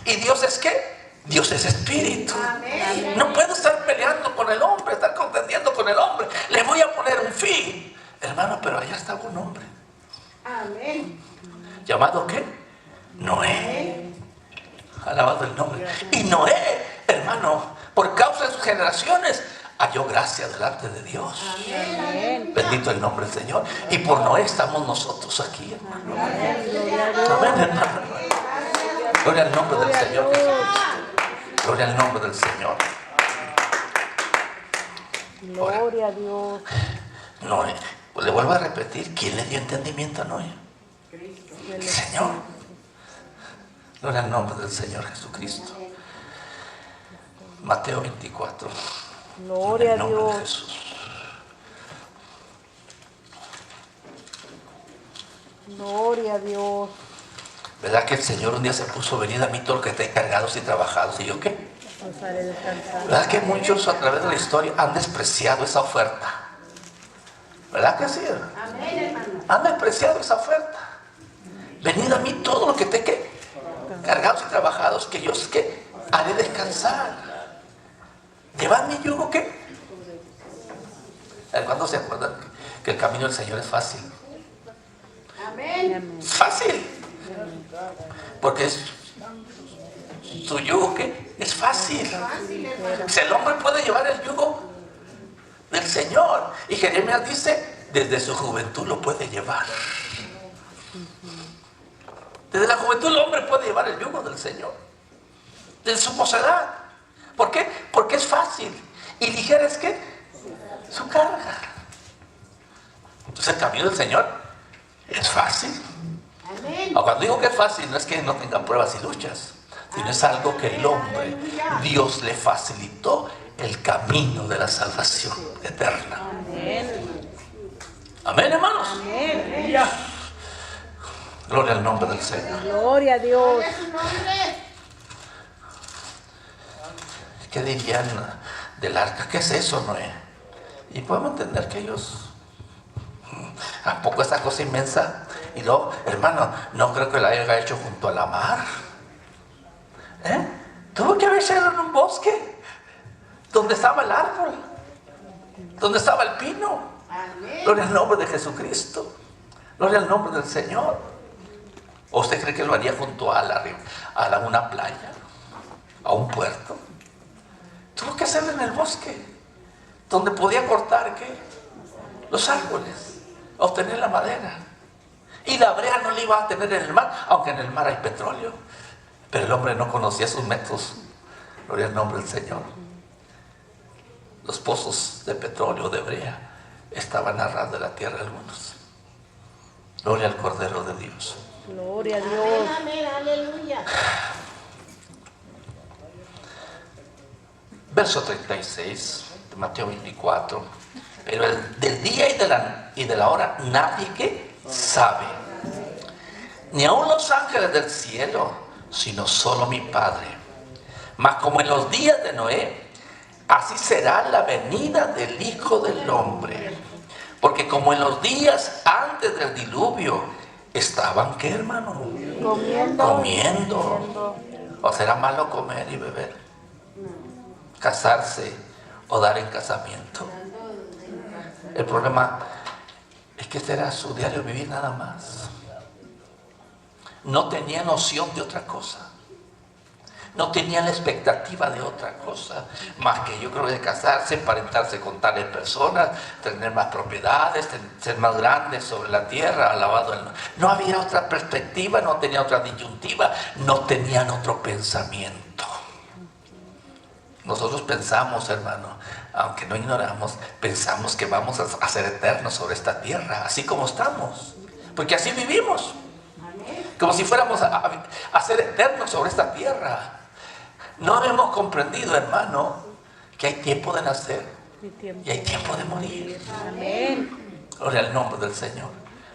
Y Dios es ¿qué? Dios es espíritu. Amén. No puedo estar peleando con el hombre, estar contendiendo con el hombre. Le voy a poner un fin. Hermano, pero allá estaba un hombre. Amén. ¿Llamado qué? Noé. Alabado el nombre. Y Noé, hermano, por causa de sus generaciones, halló gracia delante de Dios. Amén. Bendito el nombre del Señor. Y por Noé estamos nosotros aquí, hermano. Amén, hermano. Gloria al nombre del Señor Jesucristo. Gloria al nombre del Señor. Gloria a Dios. Noé, pues le vuelvo a repetir, ¿quién le dio entendimiento a Noé? El Señor. Gloria al nombre del Señor Jesucristo. Mateo 24. Gloria En a el nombre de Dios. Jesús. Gloria a Dios. ¿Verdad que el Señor un día se puso: venid a mí todos los que estáis cargados y trabajados? ¿Y yo qué? Os haré descansar. ¿Verdad que muchos a través de la historia han despreciado esa oferta? ¿Verdad que sí? Amén, hermano. Han despreciado esa oferta. Venid a mí todos los que estéis ¿qué? Cargados y trabajados, que yo ¿qué? Haré descansar. Llevad mi yugo ¿qué? ¿Cuándo se acuerdan que el camino del Señor es fácil. Amén. Es fácil. Porque es su yugo, ¿qué? Es fácil. Si el hombre puede llevar el yugo del Señor. Y Jeremías dice, desde su juventud lo puede llevar. Desde la juventud el hombre puede llevar el yugo del Señor. Desde su mocedad. ¿Por qué? Porque es fácil. Y ligera es ¿qué? Su carga. Entonces el camino del Señor es fácil. Amén. Cuando digo que es fácil, no es que no tengan pruebas y luchas, sino es algo que el hombre, Dios le facilitó el camino de la salvación eterna. Amén. Amén, hermanos. Amén. Gloria al nombre del Señor. Gloria a Dios. Gloria a su nombre. ¿Qué dirían del arca? ¿Qué es eso, Noé? Y podemos entender que ellos, ¿a poco esa cosa inmensa? Y luego, hermano, no creo que la haya hecho junto a la mar. Tuvo que haber sido en un bosque donde estaba el árbol, donde estaba el pino. Amén. Gloria al nombre de Jesucristo. Gloria al nombre del Señor. ¿O usted cree que lo haría junto a una playa, a un puerto? Tuvo que hacerlo en el bosque, donde podía cortar ¿qué? Los árboles, obtener la madera. Y la brea no la iba a tener en el mar, aunque en el mar hay petróleo. Pero el hombre no conocía sus métodos. Gloria al nombre del Señor. Los pozos de petróleo, de brea, estaban a ras de la tierra algunos. Gloria al Cordero de Dios. Gloria a Dios. Amén, amén, aleluya. Verso 36 de Mateo 24. Pero del día y de la hora nadie que sabe, ni aun los ángeles del cielo, sino solo mi Padre. Mas como en los días de Noé, así será la venida del Hijo del Hombre. Porque como en los días antes del diluvio, estaban ¿qué, hermano? Comiendo. ¿O será malo comer y beber? Casarse o dar en casamiento. El problema es que este era su diario vivir nada más. No tenía noción de otra cosa. No tenía la expectativa de otra cosa. Más que yo creo de casarse, emparentarse con tales personas, tener más propiedades, ser más grandes sobre la tierra, alabado el nombre. No había otra perspectiva, no tenía otra disyuntiva, no tenían otro pensamiento. Nosotros pensamos, hermano, aunque no ignoramos, pensamos que vamos a ser eternos sobre esta tierra, así como estamos. Porque así vivimos. Como si fuéramos a ser eternos sobre esta tierra. No habíamos comprendido, hermano, que hay tiempo de nacer y hay tiempo de morir. Amén. Gloria al nombre del Señor.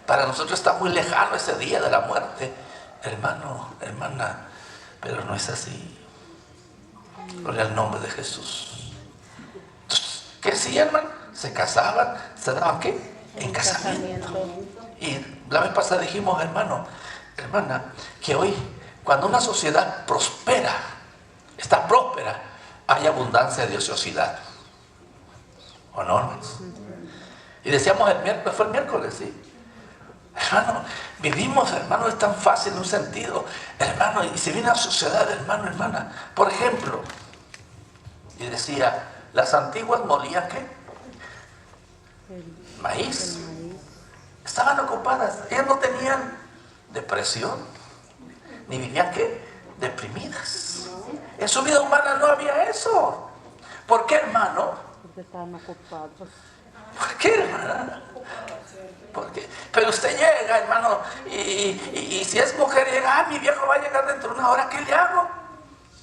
Para nosotros está muy lejano ese día de la muerte, hermano, hermana, pero no es así. Gloria al nombre de Jesús. Entonces, ¿qué hacían, hermano? Se casaban, se daban ¿qué? En casamiento. Y la vez pasada dijimos, hermano, hermana, que hoy, cuando una sociedad prospera, está próspera, hay abundancia de ociosidad. ¿O no, hermanos? Y decíamos el miércoles, fue el miércoles, sí. Hermano, vivimos, hermano, es tan fácil en un sentido, hermano, y si viene la sociedad, hermano, hermana, por ejemplo, y decía, las antiguas molían ¿qué? Maíz. Estaban ocupadas, ellas no tenían depresión, ni vivían ¿qué? Deprimidas. En su vida humana no había eso. ¿Por qué, hermano? Porque estaban ocupados. ¿Por qué, hermana? ¿Por qué? Pero usted llega, hermano, y si es mujer, llega, mi viejo va a llegar dentro de una hora, ¿qué le hago?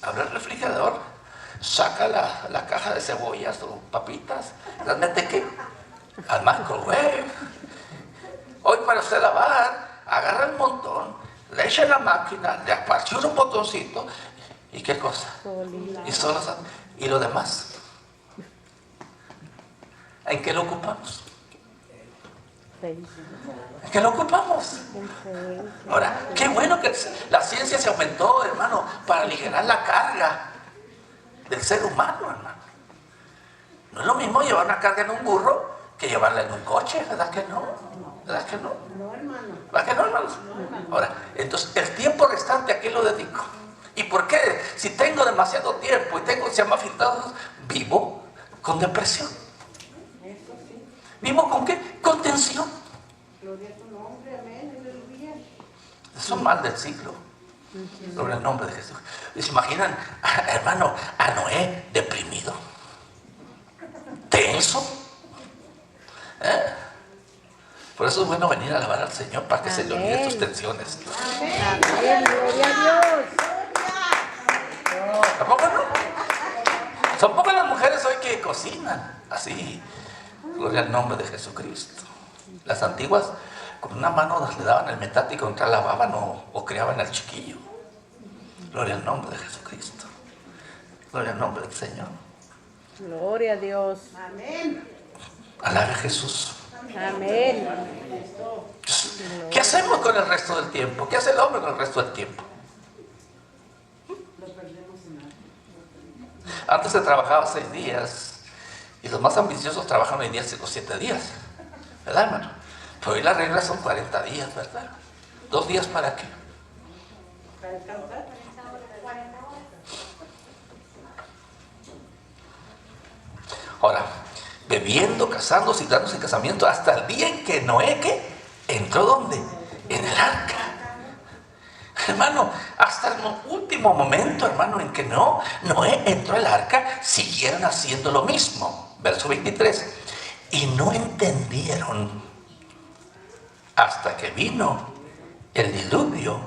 Abre el refrigerador, saca la caja de cebollas o papitas, las mete ¿qué? Al microwave. Hoy para usted lavar, agarra el montón, le echa en la máquina, le apachurra un botoncito, ¿y qué cosa? Y lo demás. ¿En qué lo ocupamos? ¿En qué lo ocupamos? Ahora, qué bueno que la ciencia se aumentó, hermano, para aligerar la carga del ser humano, hermano. No es lo mismo llevar una carga en un burro que llevarla en un coche, ¿verdad que no? ¿Verdad que no? No, hermano. ¿Verdad que no, hermanos? Ahora, entonces, el tiempo restante, ¿a qué lo dedico? ¿Y por qué? Si tengo demasiado tiempo y tengo, se llama filtrados, vivo con depresión. ¿Vivo con qué? Con tensión. Gloria a tu nombre, amén, aleluya. Es un mal del siglo. Sobre el nombre de Jesús. ¿Se imaginan, hermano, a Noé deprimido? Tenso. Por eso es bueno venir a alabar al Señor, para que se le olviden sus tensiones. Amén. Gloria a Dios. ¿Tampoco no? Son pocas las mujeres hoy que cocinan así. Gloria al nombre de Jesucristo. Las antiguas con una mano le daban el metate y con otra lavaban o criaban al chiquillo. Gloria al nombre de Jesucristo. Gloria al nombre del Señor. Gloria a Dios. Amén. Alabe a Jesús. Amén. ¿Qué hacemos con el resto del tiempo? ¿Qué hace el hombre con el resto del tiempo? Antes se trabajaba 6 días y los más ambiciosos trabajan hoy día 7 días, ¿verdad, hermano? Pero hoy las reglas son 40 días, ¿verdad? 2 días para qué. Para descansar. Ahora, bebiendo, casándose y dándose en casamiento hasta el día en que Noé, ¿qué? ¿Entró dónde? En el arca. Hermano, hasta el último momento, hermano, en que Noé entró al arca, siguieron haciendo lo mismo. Verso 23. Y no entendieron hasta que vino el diluvio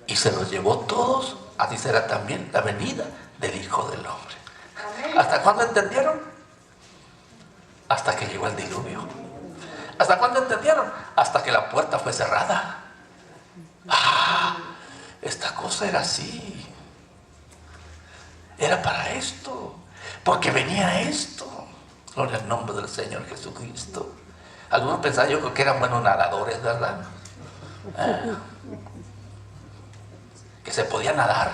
y se los llevó todos. Así será también la venida del Hijo del Hombre. ¿Hasta cuándo entendieron? Hasta que llegó el diluvio. ¿Hasta cuándo entendieron? Hasta que la puerta fue cerrada. Esta cosa era así. Era para esto. Porque venía esto. Gloria al nombre del Señor Jesucristo. Algunos pensaban, yo creo que eran buenos nadadores, ¿verdad? Que se podía nadar.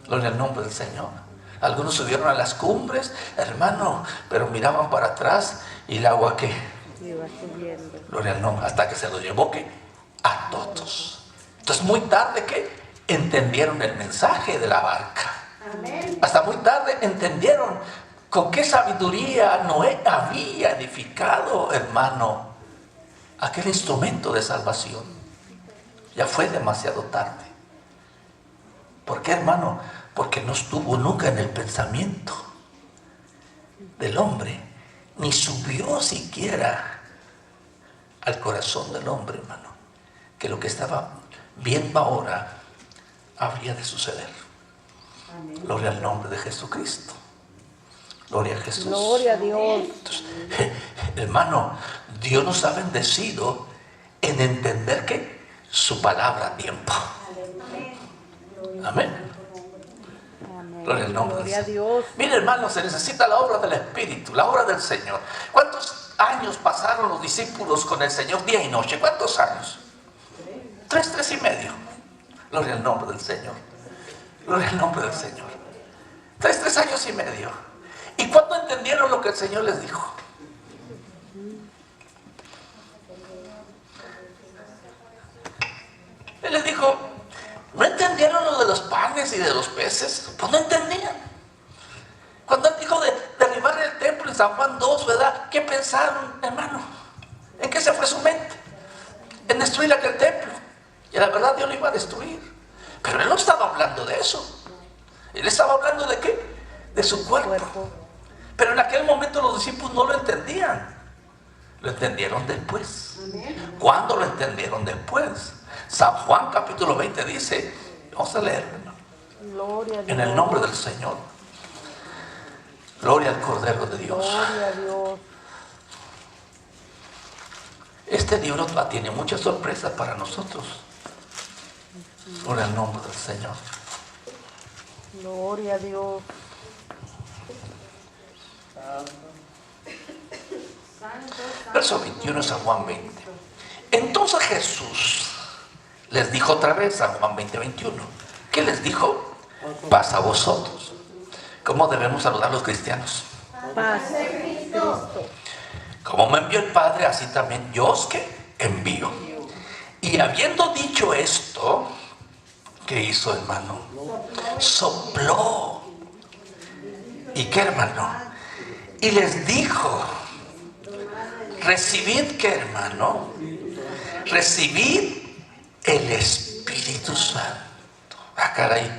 Gloria al nombre del Señor. Algunos subieron a las cumbres, hermano, pero miraban para atrás y el agua que Iba subiendo. gloria al nombre, hasta que se lo llevó que a todos. Entonces muy tarde que entendieron el mensaje de la barca. Amén. Hasta muy tarde entendieron con qué sabiduría Noé había edificado, hermano, aquel instrumento de salvación. Ya fue demasiado tarde. ¿Por qué, hermano? Porque no estuvo nunca en el pensamiento del hombre, ni subió siquiera al corazón del hombre, hermano, que lo que estaba viendo ahora habría de suceder. Amén. Gloria al nombre de Jesucristo. Gloria a Jesús. Gloria a Dios. Entonces, hermano, Dios nos ha bendecido en entender que su palabra a tiempo. Amén. Amén. Gloria al nombre Gloria a del Señor. Dios. Mire, hermano, se necesita la obra del Espíritu, la obra del Señor. ¿Cuántos años pasaron los discípulos con el Señor día y noche? ¿Cuántos años? 3 y medio. Gloria al nombre del Señor. Gloria al nombre del Señor. 3 años y medio. ¿Y cuándo entendieron lo que el Señor les dijo? Él les dijo, ¿no entendieron lo de los panes y de los peces? Pues no entendían. Cuando él dijo de derribar el templo en San Juan 2, ¿verdad? ¿Qué pensaron, hermano? ¿En qué se fue su mente? En destruir aquel templo. Y la verdad Dios lo iba a destruir. Pero él no estaba hablando de eso. Él estaba hablando de ¿qué? De su cuerpo. Pero en aquel momento los discípulos no lo entendían. Lo entendieron después. Amén. ¿Cuándo lo entendieron después? San Juan capítulo 20 dice, vamos a leerlo, ¿no? Gloria a Dios. En el nombre del Señor. Gloria al Cordero de Dios. Gloria a Dios. Este libro tiene muchas sorpresas para nosotros. Gloria al nombre del Señor. Gloria a Dios. Verso 21 de San Juan 20. Entonces Jesús les dijo otra vez, San Juan 20, 21. ¿Qué les dijo? Paz a vosotros. ¿Cómo debemos saludar a los cristianos? Paz. Jesucristo. Como me envió el Padre, así también yo os que envío. Y habiendo dicho esto, ¿qué hizo, hermano? Sopló. ¿Y qué, hermano? Y les dijo, recibid, ¿qué, hermano? Recibid el Espíritu Santo. Ah, caray,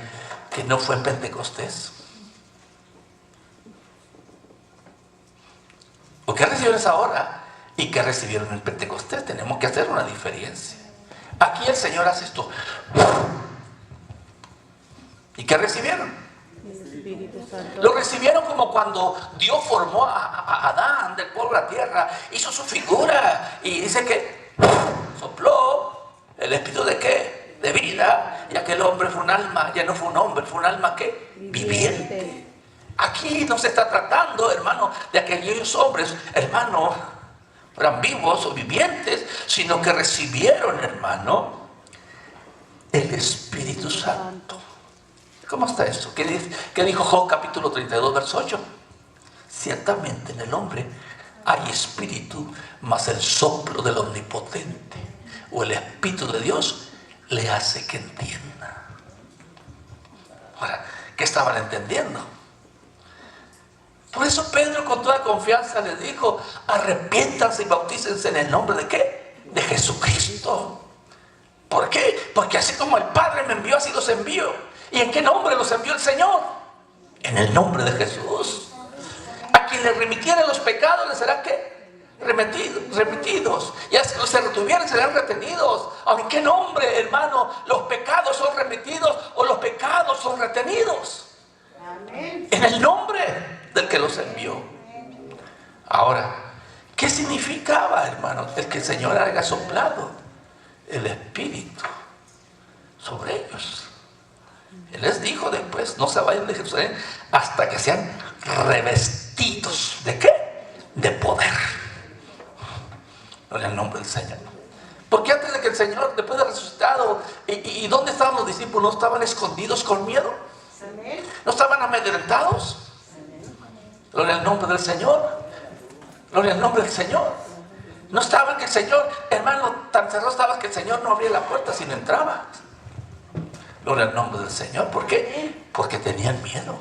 que no fue en Pentecostés. ¿O qué recibieron esa hora? ¿Y qué recibieron en Pentecostés? Tenemos que hacer una diferencia. Aquí el Señor hace esto. ¿Y qué recibieron? El Espíritu Santo. Lo recibieron como cuando Dios formó a Adán del polvo de la tierra, hizo su figura y dice que sopló el espíritu de qué, de vida, y aquel hombre fue un alma, ya no fue un hombre, fue un alma que viviente. Aquí no se está tratando, hermano, de aquellos hombres, hermano, eran vivos o vivientes, sino que recibieron, hermano, el Espíritu Santo. ¿Cómo está esto? ¿Qué dijo Job capítulo 32, verso 8? Ciertamente en el hombre hay espíritu, mas el soplo del Omnipotente o el Espíritu de Dios le hace que entienda. Ahora, ¿qué estaban entendiendo? Por eso Pedro con toda confianza les dijo, arrepiéntanse y bautícense en el nombre de ¿qué? De Jesucristo. ¿Por qué? Porque así como el Padre me envió, así los envío. ¿Y en qué nombre los envió el Señor? En el nombre de Jesús. A quien le remitiera los pecados, ¿le serán qué? Remitidos. Y a los que se retuvieran serán retenidos. ¿En qué nombre, hermano, los pecados son remitidos o los pecados son retenidos? Amén. En el nombre del que los envió. Ahora, ¿qué significaba, hermano, el que el Señor haya soplado el Espíritu sobre ellos? Él les dijo después, no se vayan de Jerusalén hasta que sean revestidos ¿de qué? De poder. En el nombre del Señor. Porque antes de que el Señor, después de resucitado, ¿y dónde estaban los discípulos? ¿No estaban escondidos con miedo? ¿No estaban amedrentados? Gloria al nombre del Señor. Gloria al nombre del Señor. No estaban que el Señor, hermano, tan cerrado estaba que el Señor no abría la puerta sino entraba. Gloria al nombre del Señor. ¿Por qué? Porque tenían miedo.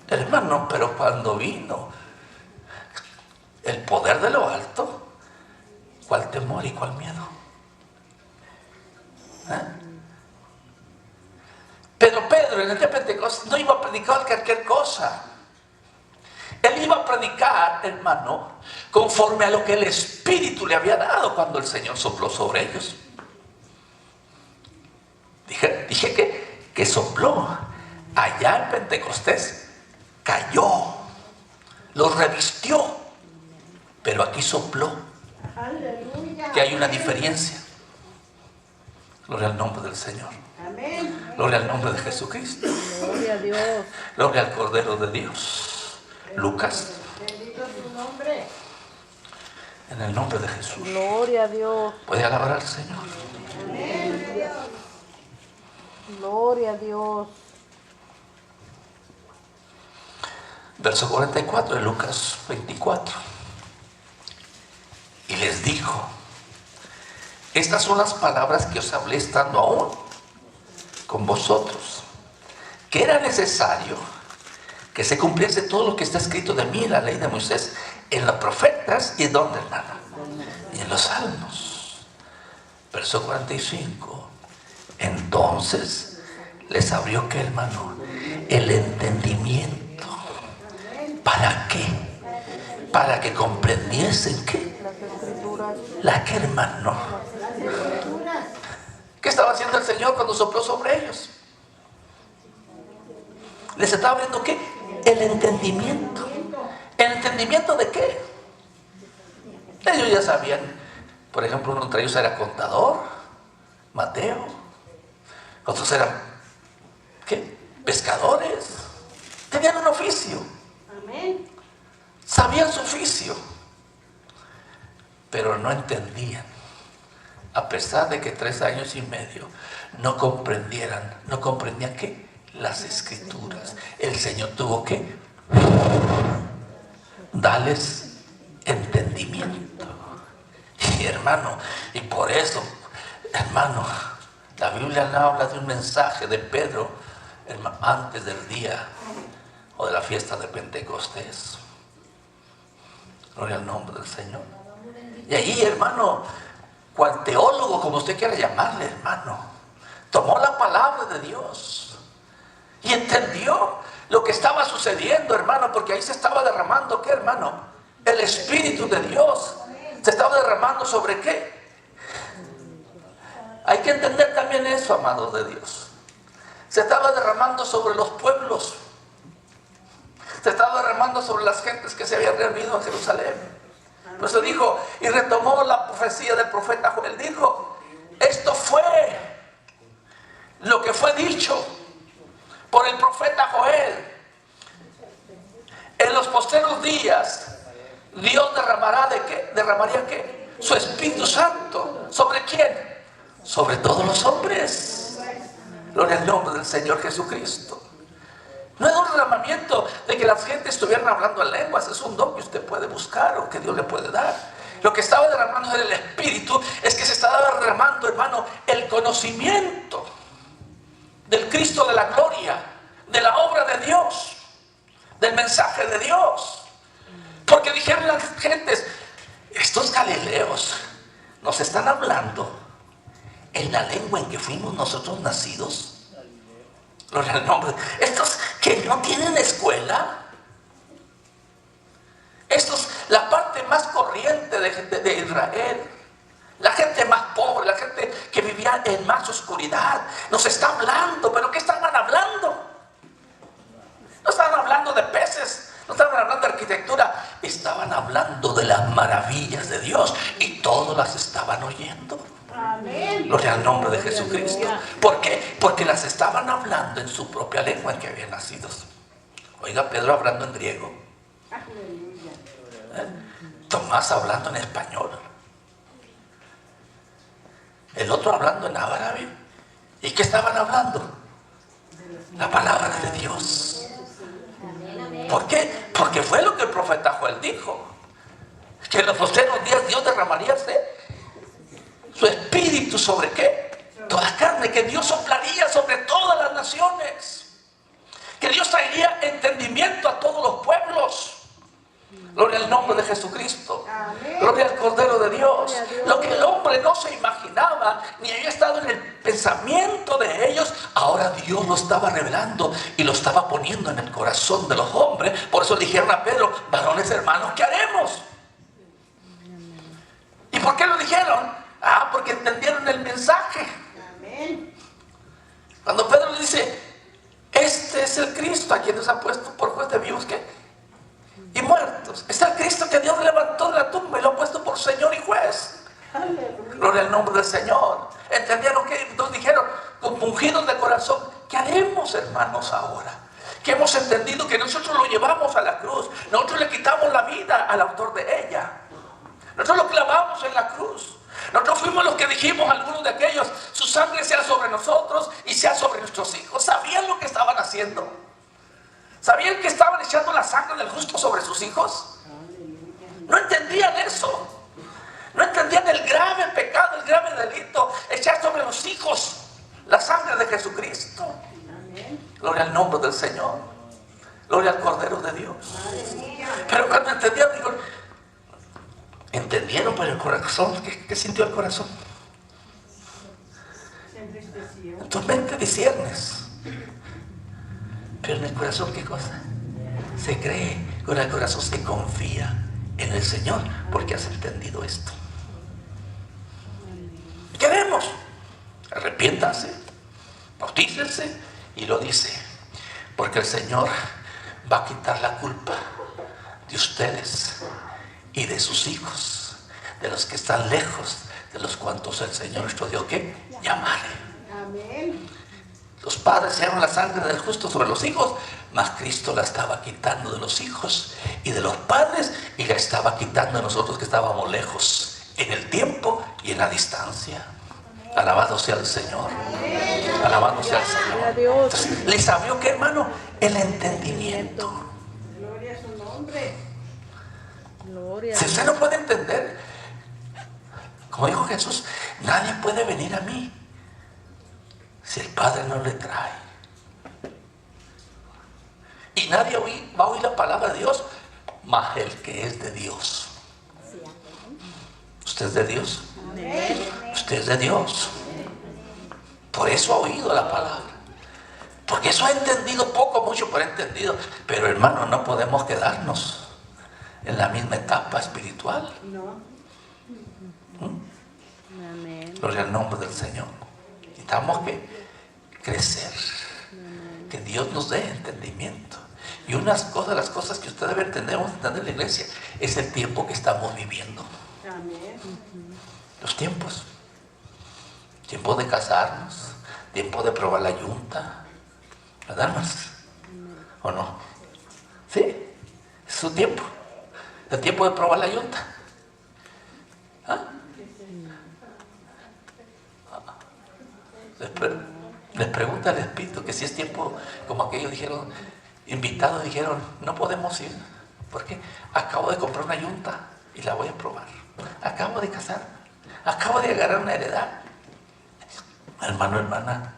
Hermano, pero cuando vino el poder de lo alto, ¿cuál temor y cuál miedo? Pero Pedro en el día de Pentecostés no iba a predicar cualquier cosa. Él iba a predicar, hermano, conforme a lo que el Espíritu le había dado cuando el Señor sopló sobre ellos. Dije que sopló. Allá en Pentecostés cayó, los revistió, pero aquí sopló. Aleluya. Que hay una diferencia. Gloria al nombre del Señor. Amén. Gloria al nombre de Jesucristo. Gloria a Dios. Gloria al Cordero de Dios. Lucas, Bendito tu nombre. en el nombre de Jesús. Gloria a Dios. ¿Puede alabar al Señor? Gloria a Dios. Verso 44 de Lucas 24. Y les dijo, estas son las palabras que os hablé estando aún con vosotros, que era necesario que se cumpliese todo lo que está escrito de mí en la ley de Moisés, en los profetas y en donde, hermano, y en los salmos. Verso 45. Entonces les abrió, ¿qué, hermano? El entendimiento. ¿Para qué? Para que comprendiesen ¿qué? Las escrituras. La que, hermano. ¿Qué estaba haciendo el Señor cuando sopló sobre ellos? Les estaba abriendo ¿qué? El entendimiento. ¿El entendimiento de qué? Ellos ya sabían. Por ejemplo, uno entre ellos era contador, Mateo. Otros eran ¿qué? Pescadores. Tenían un oficio. Amén. Sabían su oficio, pero no entendían. A pesar de que 3 años y medio no comprendían ¿qué? Las escrituras. El Señor tuvo que dales entendimiento. Y hermano, y por eso, hermano, la Biblia habla de un mensaje de Pedro antes del día o de la fiesta de Pentecostés. Gloria al nombre del Señor. Y ahí, hermano, cual teólogo, como usted quiera llamarle, hermano, tomó la palabra de Dios y entendió lo que estaba sucediendo, hermano, porque ahí se estaba derramando, ¿qué, hermano? El Espíritu de Dios. ¿Se estaba derramando sobre qué? Hay que entender también eso, amados de Dios. Se estaba derramando sobre los pueblos. Se estaba derramando sobre las gentes que se habían reunido en Jerusalén. Por eso dijo, y retomó la profecía del profeta Joel. Dijo, esto fue lo que fue dicho por el profeta Joel. En los postreros días, Dios derramaría ¿qué? Su Espíritu Santo. ¿Sobre quién? Sobre todos los hombres. Gloria al nombre del Señor Jesucristo. No es un derramamiento de que las gentes estuvieran hablando en lenguas. Es un don que usted puede buscar o que Dios le puede dar. Lo que estaba derramando en el Espíritu es que se estaba derramando, hermano, el conocimiento del Cristo de la gloria, de la obra de Dios, del mensaje de Dios. Porque dijeron las gentes, estos galileos nos están hablando en la lengua en que fuimos nosotros nacidos. Gloria al nombre. Estos que no tienen escuela, estos, la parte más corriente de Israel, la gente más pobre, la gente que vivía en más oscuridad, nos está hablando. ¿Pero qué estaban hablando? No estaban hablando de peces, no estaban hablando de arquitectura, estaban hablando de las maravillas de Dios y todos las estaban oyendo. Amén. Gloria al nombre de Jesucristo. ¿Por qué? Porque las estaban hablando en su propia lengua en que habían nacido. Oiga, Pedro hablando en griego, Tomás hablando en español, el otro hablando en árabe. ¿Y qué estaban hablando? La palabra de Dios. ¿Por qué? Porque fue lo que el profeta Joel dijo, que en los postreros días Dios derramaría su Espíritu sobre ¿qué? Toda carne, que Dios soplaría sobre todas las naciones, que Dios traería entendimiento a todos los pueblos. Gloria al nombre de Jesucristo. Amén. Gloria al Cordero de Dios. Lo que el hombre no se imaginaba, ni había estado en el pensamiento de ellos, ahora Dios lo estaba revelando y lo estaba poniendo en el corazón de los hombres. Por eso dijeron a Pedro, varones hermanos, ¿qué haremos? ¿Y por qué lo dijeron? Porque entendieron el mensaje. Amén. Cuando Pedro le dice, este es el Cristo a quien nos ha puesto por juez de vivos y muertos. Es el Cristo que Dios levantó de la tumba y lo ha puesto por Señor y juez. Aleluya. Gloria al nombre del Señor. Entendieron que nos dijeron, compungidos de corazón, ¿qué haremos, hermanos, ahora? Que hemos entendido que nosotros lo llevamos a la cruz. Nosotros le quitamos la vida al autor de ella. Nosotros lo clavamos en la cruz. Nosotros fuimos los que dijimos, algunos de aquellos, su sangre sea sobre nosotros y sea sobre nuestros hijos. ¿Sabían lo que estaban haciendo? ¿Sabían que estaban echando la sangre del justo sobre sus hijos? No entendían eso. No entendían el grave pecado, el grave delito, echar sobre los hijos la sangre de Jesucristo. Gloria al nombre del Señor. Gloria al Cordero de Dios. Pero cuando entendieron, digo, entendieron por el corazón. ¿Qué sintió el corazón? Se entristeció. En tu mente disiernes. Pero en el corazón, ¿qué cosa? Se cree, con el corazón se confía en el Señor, porque has entendido esto. ¿Qué haremos? Arrepiéntanse, bautícense, y lo dice, porque el Señor va a quitar la culpa de ustedes y de sus hijos, de los que están lejos, de los cuantos el Señor nuestro Dios que llamare. Amén. Los padres echaron la sangre del justo sobre los hijos, mas Cristo la estaba quitando de los hijos y de los padres, y la estaba quitando de nosotros que estábamos lejos en el tiempo y en la distancia. Alabado sea el Señor. Alabado sea el Señor. Entonces, les abrió, ¿qué, hermano? El entendimiento. Gloria a su nombre. Gloria a Si Dios. usted no puede entender, como dijo Jesús, nadie puede venir a mí si el Padre no le trae. Y nadie va a oír la palabra de Dios más el que es de Dios. ¿Usted es de Dios? Usted es de Dios. Por eso ha oído la palabra. Porque eso ha entendido poco, mucho, pero ha entendido. Pero hermano, no podemos quedarnos en la misma etapa espiritual. No. Amén. Gloria al nombre del Señor. Necesitamos que crecer. Que Dios nos dé entendimiento. Y las cosas que usted debe entender, vamos a entender en la iglesia, es el tiempo que estamos viviendo. Amén. Los tiempos. Tiempo de casarnos. Tiempo de probar la yunta. ¿Verdad, hermanos? ¿O no? Sí, es su tiempo. El tiempo de probar la yunta. ¿Ah? Les pregunta el Espíritu que si es tiempo, como aquellos dijeron, invitados dijeron, no podemos ir. ¿Por qué? Acabo de comprar una yunta y la voy a probar. Acabo de casar. Acabo de agarrar una heredad. Hermano, hermana,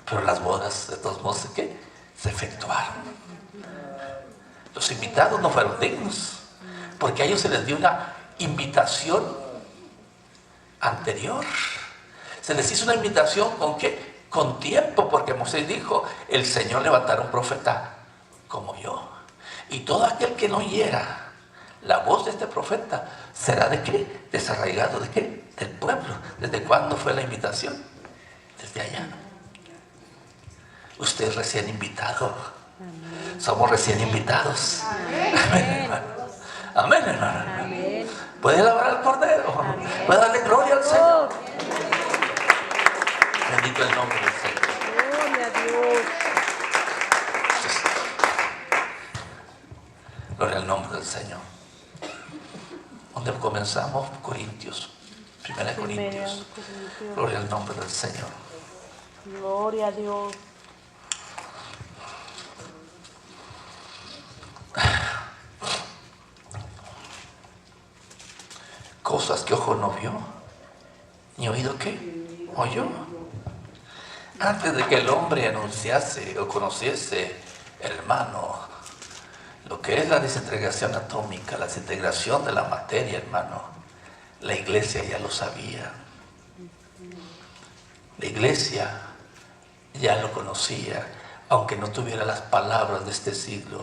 pero las bodas, de todos modos, ¿qué? Se efectuaron. Los invitados no fueron dignos, porque a ellos se les dio una invitación anterior. Se les hizo una invitación ¿con qué? Con tiempo, porque Moisés dijo, el Señor levantará un profeta como yo. Y todo aquel que no oyera la voz de este profeta será ¿de qué? Desarraigado ¿de qué? Del pueblo. ¿Desde cuándo fue la invitación? Desde allá. Usted es recién invitado. Amén. Somos recién invitados. Amén. Amén, hermano. Amén, hermano. Amén. Puede alabar al Cordero. Amén. Puede darle gloria al Señor. Bendito el nombre del Señor. Gloria a Dios. Gloria al nombre del Señor. ¿Dónde comenzamos? Corintios. Primera Corintios. Gloria al nombre del Señor. Gloria a Dios. Cosas que ojo no vio, ni oído qué, oyó. Antes de que el hombre anunciase o conociese, hermano, lo que es la desintegración atómica, la desintegración de la materia, hermano, la iglesia ya lo sabía. La iglesia ya lo conocía, aunque no tuviera las palabras de este siglo.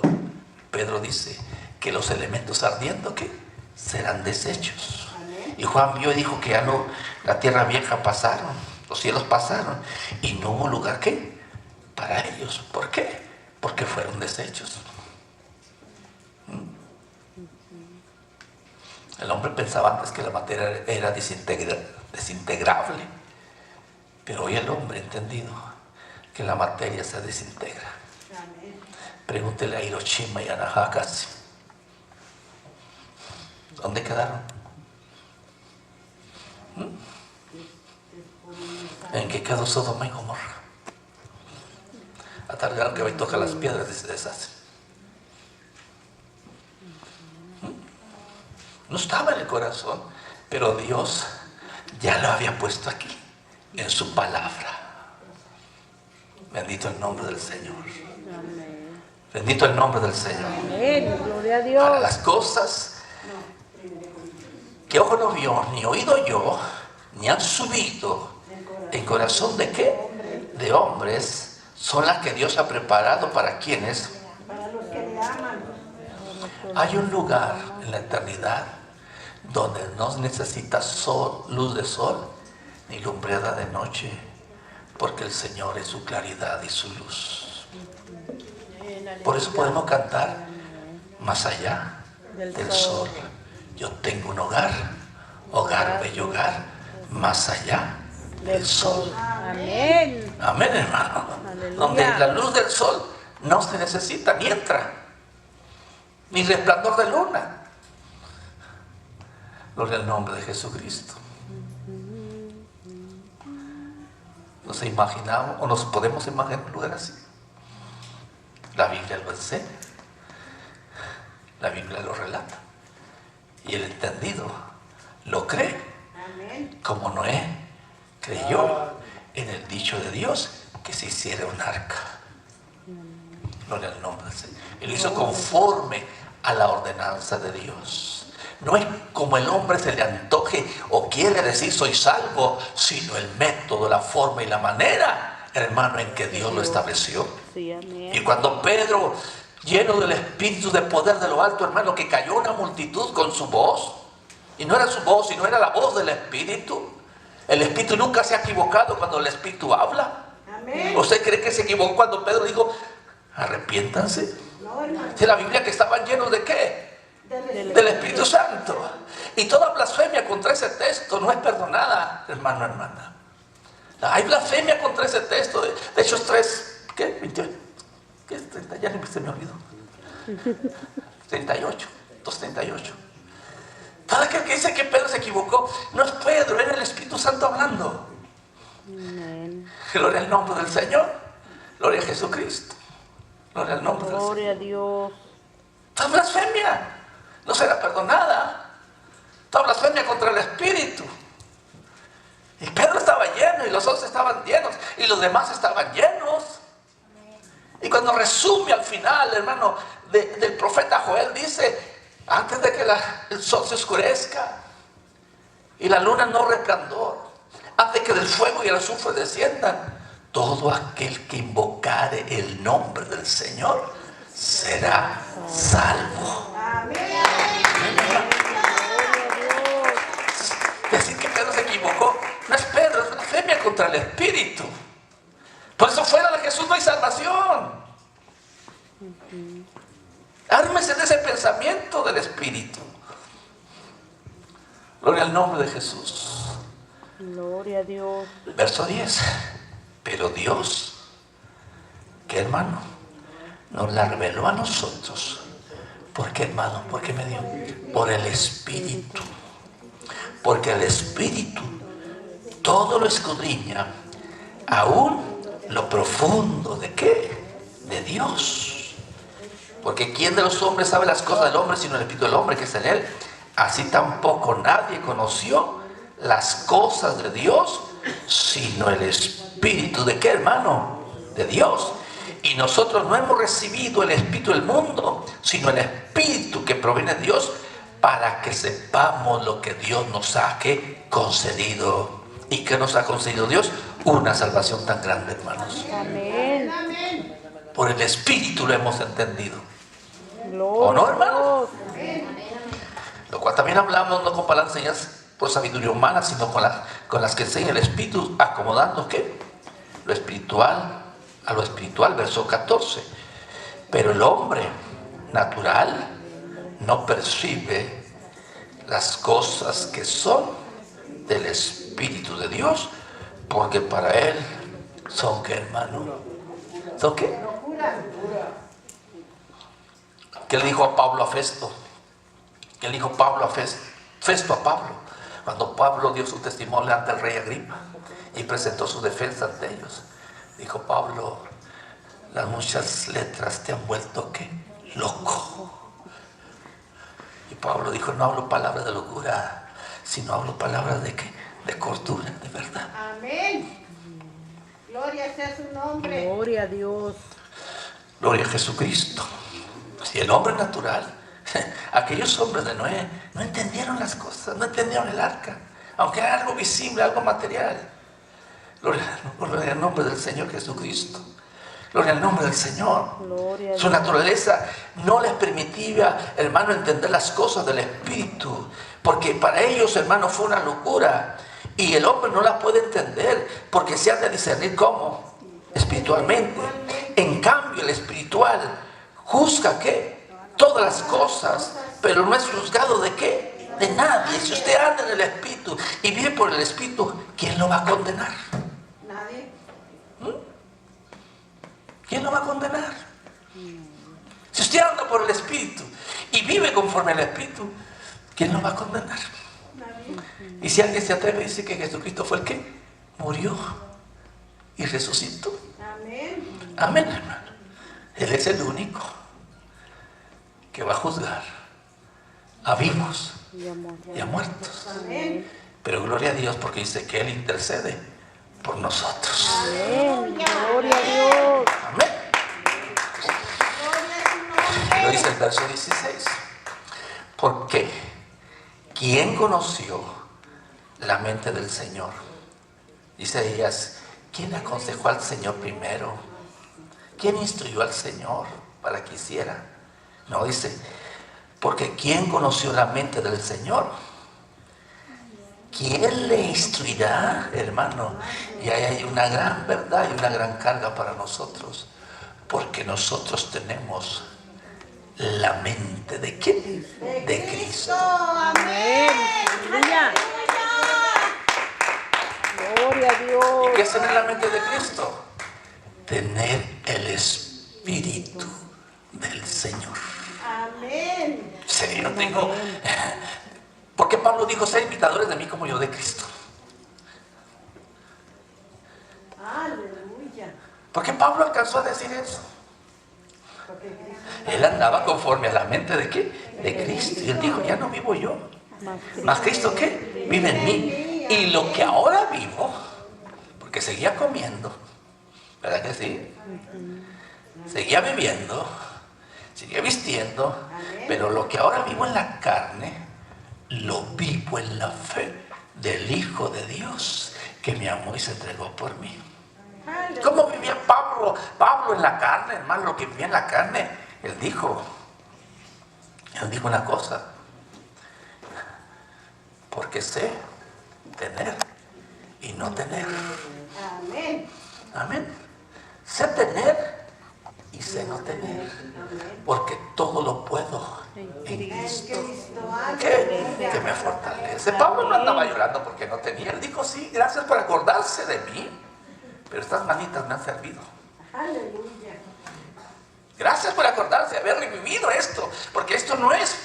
Pedro dice que los elementos ardiendo ¿qué? Serán desechos. Y Juan vio y dijo que ya no, la tierra vieja pasaron, los cielos pasaron y no hubo lugar ¿qué? Para ellos. ¿Por qué? Porque fueron desechos. El hombre pensaba antes que la materia era desintegrable, pero hoy el hombre ha entendido que la materia se desintegra. Pregúntele a Hiroshima y a Nagasaki. ¿Dónde quedaron? ¿En qué quedó Sodoma y Gomorra? A tal grado que hoy toca las piedras y se deshacen. No estaba en el corazón, pero Dios ya lo había puesto aquí, en su palabra. Bendito el nombre del Señor. Amén. Bendito el nombre del Señor. Amén. Gloria a Para Dios. las cosas que ojo no vio, ni oído yo, ni han subido en corazón de qué? De hombres, son las que Dios ha preparado para quienes. Para los que le aman. Hay un lugar en la eternidad donde no necesita sol, luz de sol, ni lumbrera de noche, porque el Señor es su claridad y su luz. Por eso podemos cantar más allá del sol. Yo tengo un hogar, bello hogar, más allá del sol. Amén. Amén, hermano. Aleluya. Donde la luz del sol no se necesita ni entra, ni resplandor de luna. Gloria al nombre de Jesucristo. Nos imaginamos o nos podemos imaginar un lugar así. La Biblia lo enseña. La Biblia lo relata. Y el entendido lo cree, Amén. como Noé creyó en el dicho de Dios que se hiciera un arca. Gloria al nombre del Señor. Y lo hizo conforme a la ordenanza de Dios. No es como el hombre se le antoje o quiere decir soy salvo, sino el método, la forma y la manera, hermano, en que Dios lo estableció. Sí, amén. Y cuando Pedro, lleno del Espíritu de poder de lo alto, hermano, que cayó una multitud con su voz, y no era su voz, sino era la voz del Espíritu. El Espíritu nunca se ha equivocado cuando el Espíritu habla. Amén. ¿Usted cree que se equivocó cuando Pedro dijo, arrepiéntanse? No, hermano. Dice la Biblia que estaban llenos de ¿qué? Del Del Espíritu Santo. Y toda blasfemia contra ese texto no es perdonada, hermano, hermana. Hay blasfemia contra ese texto. De Hechos 3, ¿qué? 28. ¿Qué es 30? Ya se me olvidó. 38, 238. Todo aquel que dice que Pedro se equivocó, no es Pedro, era el Espíritu Santo hablando. Amén. Gloria al nombre del Señor. Gloria a Jesucristo. Gloria al nombre del Señor. Gloria a Dios. Toda blasfemia no será perdonada. Toda blasfemia contra el Espíritu. Y Pedro estaba lleno, y los otros estaban llenos, y los demás estaban llenos. Y cuando resume al final, hermano, del profeta Joel, dice, antes de que el sol se oscurezca y la luna no resplandor, antes de que del fuego y el azufre desciendan, todo aquel que invocare el nombre del Señor será salvo. Amén. Decir que Pedro se equivocó no es Pedro, es blasfemia contra el Espíritu. Por eso fuera de Jesús no hay salvación. Ármese de ese pensamiento del Espíritu. Gloria al nombre de Jesús. Gloria a Dios. Verso 10. Pero Dios, que hermano, nos la reveló a nosotros. ¿Por qué, hermano? ¿Por qué me dio? Por el Espíritu. Porque el Espíritu todo lo escudriña, aún lo profundo de ¿qué? De Dios. Porque ¿quién de los hombres sabe las cosas del hombre sino el Espíritu del hombre que es en él? Así tampoco nadie conoció las cosas de Dios sino el Espíritu de ¿qué, hermano? De Dios. Y nosotros no hemos recibido el Espíritu del mundo, sino el Espíritu que proviene de Dios, para que sepamos lo que Dios nos ha ¿qué? Concedido. ¿Y qué nos ha concedido Dios? Una salvación tan grande, hermanos. Amén. Por el Espíritu lo hemos entendido. Gloria ¿O no, a hermano? Dios. Lo cual también hablamos no con palabras enseñadas por sabiduría humana, sino con las que enseña el Espíritu, acomodando ¿qué? Lo espiritual a lo espiritual, verso 14. Pero el hombre natural no percibe las cosas que son del Espíritu de Dios, porque para él son ¿qué, hermano? ¿Son qué? ¿Qué le dijo a Pablo a Festo? ¿Qué le dijo Pablo a Festo a Pablo? Cuando Pablo dio su testimonio ante el rey Agripa y presentó su defensa ante ellos, dijo Pablo, las muchas letras te han vuelto ¿qué? Loco. Y Pablo dijo, no hablo palabras de locura, sino hablo palabras de ¿qué? De cordura, de verdad. Amén. Gloria sea su nombre. Gloria a Dios. Gloria a Jesucristo. Si el hombre natural, aquellos hombres de Noé no entendieron las cosas, no entendieron el arca, aunque era algo visible, algo material. Gloria al nombre del Señor Jesucristo. Gloria al nombre del Señor. Gloria a Su Dios. naturaleza no les permitía, hermano, entender las cosas del Espíritu, porque para ellos, hermano, fue una locura. Y el hombre no la puede entender, porque se ha de discernir ¿cómo? Espiritualmente. En cambio, el espiritual juzga ¿qué? Todas las cosas, pero no es juzgado de ¿qué? De nadie. Si usted anda en el Espíritu y vive por el Espíritu, ¿quién lo va a condenar? Nadie. ¿Quién lo va a condenar? Si usted anda por el Espíritu y vive conforme al Espíritu, ¿quién lo va a condenar? Y si alguien se atreve a decir que Jesucristo fue el que murió y resucitó. Amén. Amén, hermano. Él es el único que va a juzgar a vivos Y amor. y a muertos. Amén. Pero gloria a Dios porque dice que Él intercede por nosotros. Amén. Gloria a Dios. Amén. Gloria a su nombre. Lo dice el verso 16. Porque ¿quién conoció la mente del Señor? Dice ellas, ¿quién aconsejó al Señor primero? ¿Quién instruyó al Señor para que hiciera? No, dice, porque ¿quién conoció la mente del Señor? ¿Quién le instruirá, hermano? Y ahí hay una gran verdad y una gran carga para nosotros. Porque nosotros tenemos la mente ¿de quién? De Cristo. Amén. Aleluya. Gloria a Dios. ¿Y qué es tener la mente de Cristo? Tener el Espíritu del Señor. Amén. Sí, yo tengo... Porque Pablo dijo, ser imitadores de mí como yo de Cristo. Aleluya. ¿Por qué Pablo alcanzó a decir eso? Porque Cristo Él andaba conforme a la mente ¿de qué? De Cristo. Y él dijo, ya no vivo yo. ¿Más Cristo qué? Vive en mí. Y lo que ahora vivo, porque seguía comiendo, ¿verdad que sí? Seguía bebiendo, seguía vistiendo, pero lo que ahora vivo en la carne, lo vivo en la fe del Hijo de Dios, que me amó y se entregó por mí. ¿Cómo vivía Pablo en la carne, hermano? Lo que vivía en la carne, él dijo una cosa, porque sé tener y no tener. Amén. Amén. Sé tener y sé no tener, porque todo lo puedo en Cristo que me fortalece. Pablo no andaba llorando porque no tenía. Él dijo, sí, gracias por acordarse de mí, pero estas manitas me han servido. Aleluya. Gracias por acordarse de haber revivido esto, porque esto no es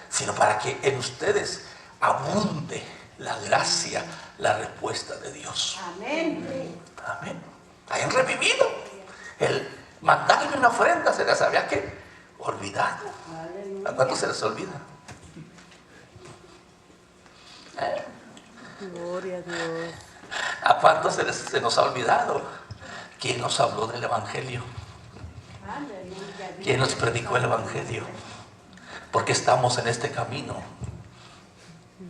sino para que en ustedes abunde la gracia, la respuesta de Dios. Amén. Amén. Hayan revivido. El mandarle una ofrenda se les había que olvidado. ¿A cuánto se les olvida? Gloria a Dios. ¿A cuánto se nos ha olvidado? ¿Quién nos habló del Evangelio? Aleluya. ¿Quién nos predicó el Evangelio? Porque estamos en este camino.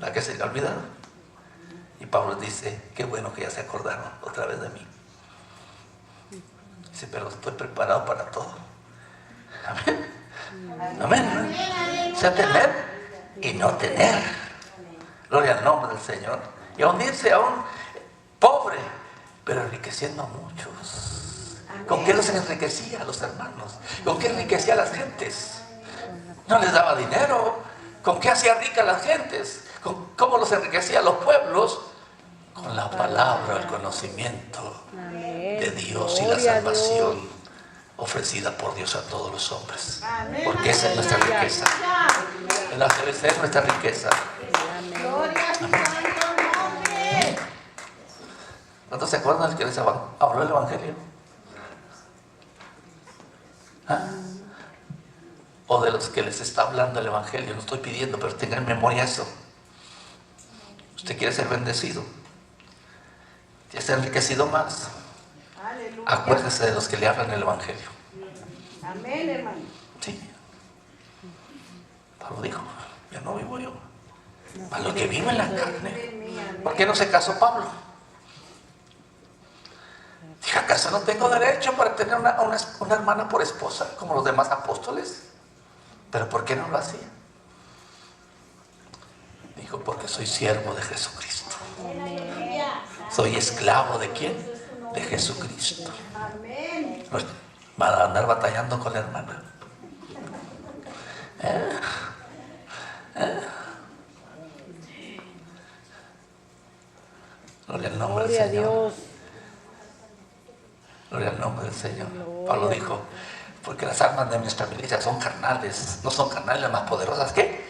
¿A qué se le ha olvidado? Y Pablo dice, qué bueno que ya se acordaron otra vez de mí. Dice, pero estoy preparado para todo. Amén. Amén. O sea, tener y no tener. Gloria al nombre del Señor. Y aún dice, aún pobre, pero enriqueciendo a muchos. ¿Con qué los enriquecía a los hermanos? ¿Con qué enriquecía a las gentes? No les daba dinero. ¿Con qué hacía rica a las gentes? ¿Cómo los enriquecía a los pueblos? Con la palabra, el conocimiento de Dios y la salvación ofrecida por Dios a todos los hombres. Porque esa es nuestra riqueza. Esa es nuestra riqueza. Gloria a su santo nombre. ¿Cuántos se acuerdan del que les habló el Evangelio? ¿Ah? O de los que les está hablando el Evangelio. No estoy pidiendo, pero tengan en memoria eso. Usted quiere ser bendecido, quiere ser enriquecido más. Aleluya. Acuérdese de los que le hablan el Evangelio. Amén, hermano. Sí. Pablo dijo, ya no vivo yo, a lo que vivo en la carne. ¿Por qué no se casó Pablo? Dije, ¿acaso no tengo derecho para tener una hermana por esposa como los demás apóstoles? ¿Pero por qué no lo hacía? Dijo, porque soy siervo de Jesucristo. Soy esclavo ¿de quién? De Jesucristo. Amén. No va a andar batallando con la hermana. Gloria al nombre del Gloria a Señor. Dios. Gloria al nombre del Señor. Pablo dijo, porque las armas de nuestra milicia son carnales, no son carnales las más poderosas que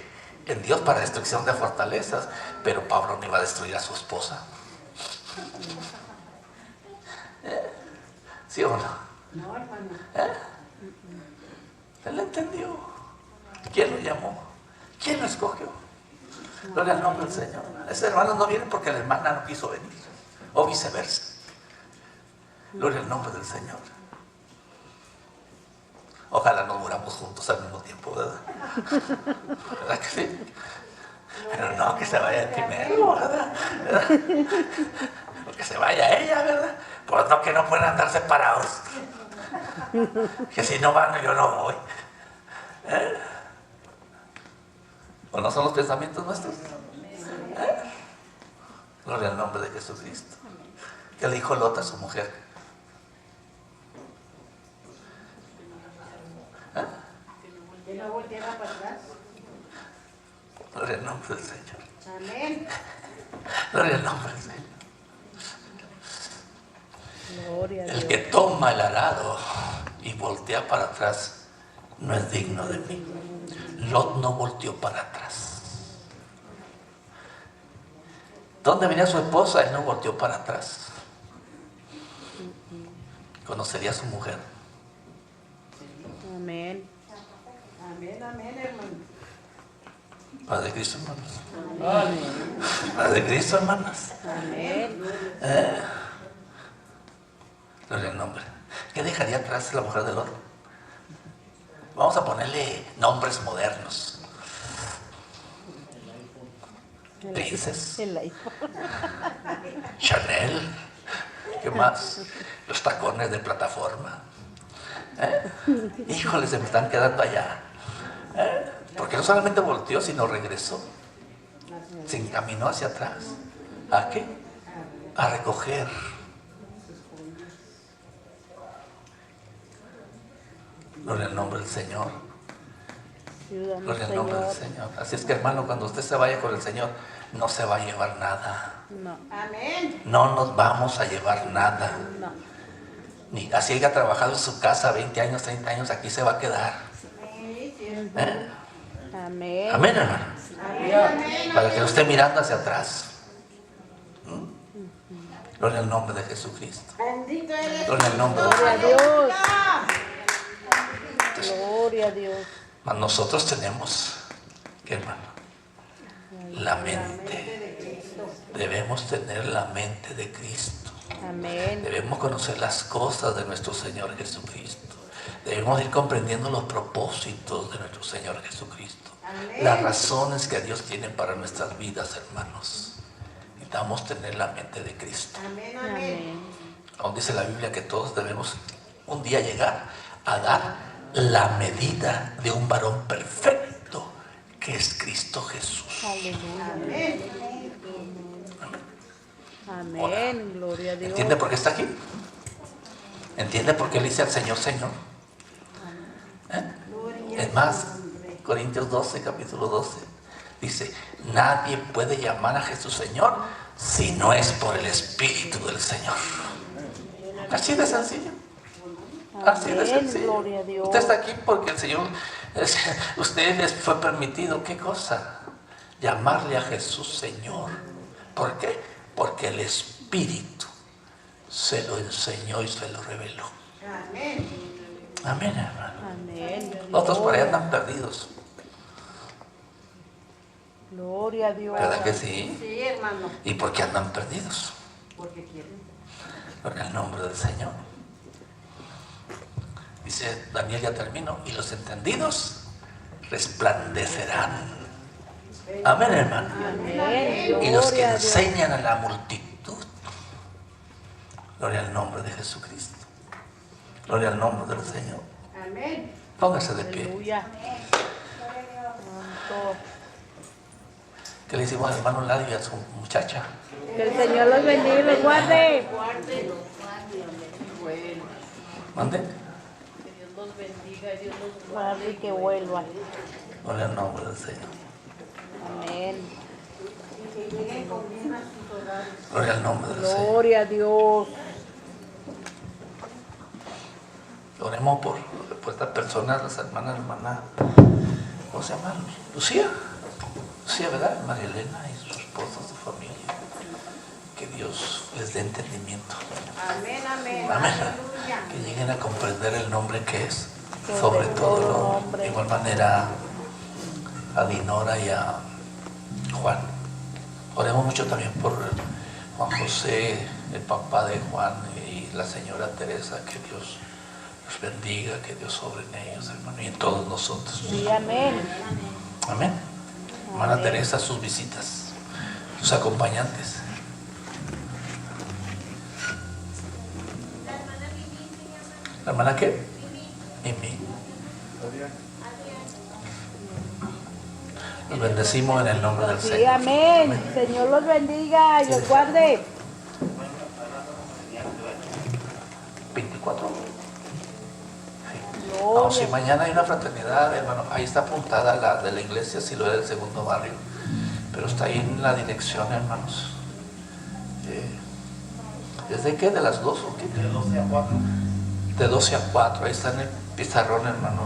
en Dios para destrucción de fortalezas. Pero Pablo no iba a destruir a su esposa. ¿Sí o no? No, hermano. Él entendió. ¿Quién lo llamó? ¿Quién lo escogió? Gloria al nombre del Señor. Ese hermano no viene porque la hermana no quiso venir, o viceversa. Gloria al nombre del Señor. Ojalá nos muramos juntos al mismo tiempo, ¿verdad? ¿Verdad que sí? Pero no, que se vaya el primero, ¿verdad? O que se vaya ella, ¿verdad? Pues no, que no pueden andar separados. Que si no van, yo no voy. ¿O no son los pensamientos nuestros? Gloria al nombre de Jesucristo. ¿Qué le dijo Lot a su mujer? Que no volteara para atrás. Gloria al nombre del Señor. Amén. Gloria al nombre del Señor. Gloria a El Dios. que toma el arado y voltea para atrás no es digno de mí. Lot no volteó para atrás. ¿Dónde venía su esposa? Él no volteó para atrás. ¿Conocería a su mujer? Amén. Amén, amén, hermano. Padre de Cristo, hermanos. Padre de Cristo, hermanas. Amén. Gloria al nombre. ¿Qué dejaría atrás la mujer de Lot? Vamos a ponerle nombres modernos. Princess, El iPhone. Chanel, ¿qué más? Los tacones de plataforma. Híjole, se me están quedando allá. Porque no solamente volteó, sino regresó. Se encaminó hacia atrás. ¿A qué? A recoger. Gloria al nombre del Señor. Ayúdanos, Gloria al nombre del Señor. Señor. Así es que, hermano, cuando usted se vaya con el Señor, no se va a llevar nada. No, Amén. No nos vamos a llevar nada. no. Ni así haya trabajado en su casa 20 años, 30 años, aquí se va a quedar. Sí, sí. Amén. Amén, hermano. Amén, amén. Para que no esté mirando hacia atrás. Gloria al nombre de Jesucristo. Bendito eres. Gloria al nombre de Gloria a Jesucristo. Dios. Entonces, Gloria a Dios. mas nosotros tenemos, ¿qué, hermano? La mente. Debemos tener la mente de Cristo. Amén. Debemos conocer las cosas de nuestro Señor Jesucristo. Debemos ir comprendiendo los propósitos de nuestro Señor Jesucristo. Las razones que Dios tiene para nuestras vidas, hermanos. Necesitamos tener la mente de Cristo. Amén, amén. Amén. Aún dice la Biblia que todos debemos un día llegar a dar la medida de un varón perfecto, que es Cristo Jesús. Aleluya. Amén. Amén. Gloria a Dios. ¿Entiende por qué está aquí? ¿Entiende por qué le dice al Señor, Señor? Es más, Corintios 12, capítulo 12, dice, nadie puede llamar a Jesús Señor si no es por el Espíritu del Señor. Así de sencillo. Así de Amén. sencillo. Gloria a Dios. Usted está aquí porque el Señor, usted les fue permitido, ¿qué cosa? Llamarle a Jesús Señor. ¿Por qué? Porque el Espíritu se lo enseñó y se lo reveló. Amén. Amén, hermano. Amén. Otros por ahí andan perdidos. Gloria a Dios. ¿Verdad que sí? Sí, hermano. ¿Y por qué andan perdidos? Porque quieren. Por el nombre del Señor. Dice Daniel, ya termino. Y los entendidos resplandecerán. Amén, hermano. Amén. Y los que Gloria a Dios. enseñan a la multitud. Gloria al nombre de Jesucristo. Gloria al nombre del Señor. Amén. Póngase de pie. Aleluya. Santo. ¿Qué le decimos al hermano Ladio y a su muchacha? Que el Señor los bendiga y los guarde. ¿Mande? Guarde y que vuelvan. Gloria al nombre del Señor. Amén. Gloria al nombre del Señor. Gloria a Dios. Oremos por estas personas, las hermanas, hermana, ¿cómo se llama? Lucía. Lucía, ¿verdad? María Elena y su esposo, su familia. Que Dios les dé entendimiento. Amén, amén. Amén. Aleluya. Que lleguen a comprender el nombre que es Sobre sobre todo el todo nombre. nombre. De igual manera, a Dinora y a Juan. Oremos mucho también por Juan José, el papá de Juan, y la señora Teresa. Que Dios los bendiga, que Dios sobre en ellos, hermano, y en todos nosotros. Sí, amén. Amén. Hermana Teresa, sus visitas, sus acompañantes. ¿La hermana qué? Mimi. Los bendecimos en el nombre del Sí, Señor. amén. Señor los bendiga y los guarde. 24. No, Gloria. si mañana hay una fraternidad, hermano, ahí está apuntada la de la iglesia, si lo es del segundo barrio, pero está ahí en la dirección, hermanos. ¿Desde qué? ¿De las 2 o qué? De 12 a 4. De 12 a 4, ahí está en el pizarrón, hermano.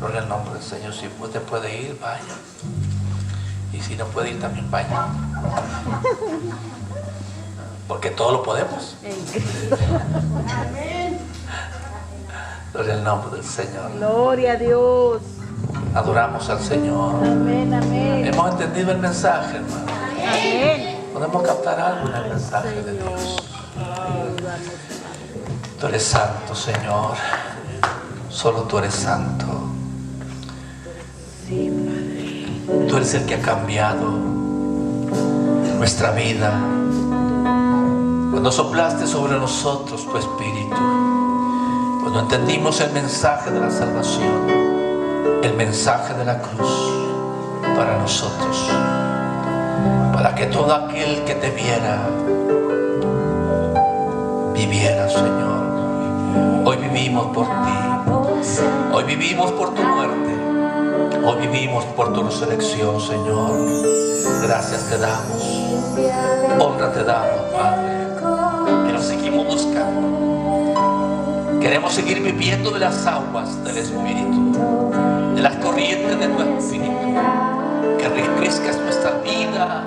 En el nombre del Señor, si usted puede ir, vaya. Y si no puede ir, también vaya. Porque todo lo podemos. Gloria al nombre del Señor. Gloria a Dios. Adoramos al Señor. Amén, amén. Hemos entendido el mensaje, hermano. Amén. Podemos captar algo en el mensaje de Dios. Tú eres santo, Señor. Solo tú eres santo. Tú eres el que ha cambiado nuestra vida. Cuando soplaste sobre nosotros tu espíritu, cuando entendimos el mensaje de la salvación, el mensaje de la cruz para nosotros, para que todo aquel que te viera viviera, Señor. Hoy vivimos por ti, hoy vivimos por tu muerte, hoy vivimos por tu resurrección, Señor. Gracias te damos, honra te damos, Padre, que nos seguimos buscando. Queremos seguir viviendo de las aguas del Espíritu, de las corrientes de tu Espíritu, que refrescas nuestra vida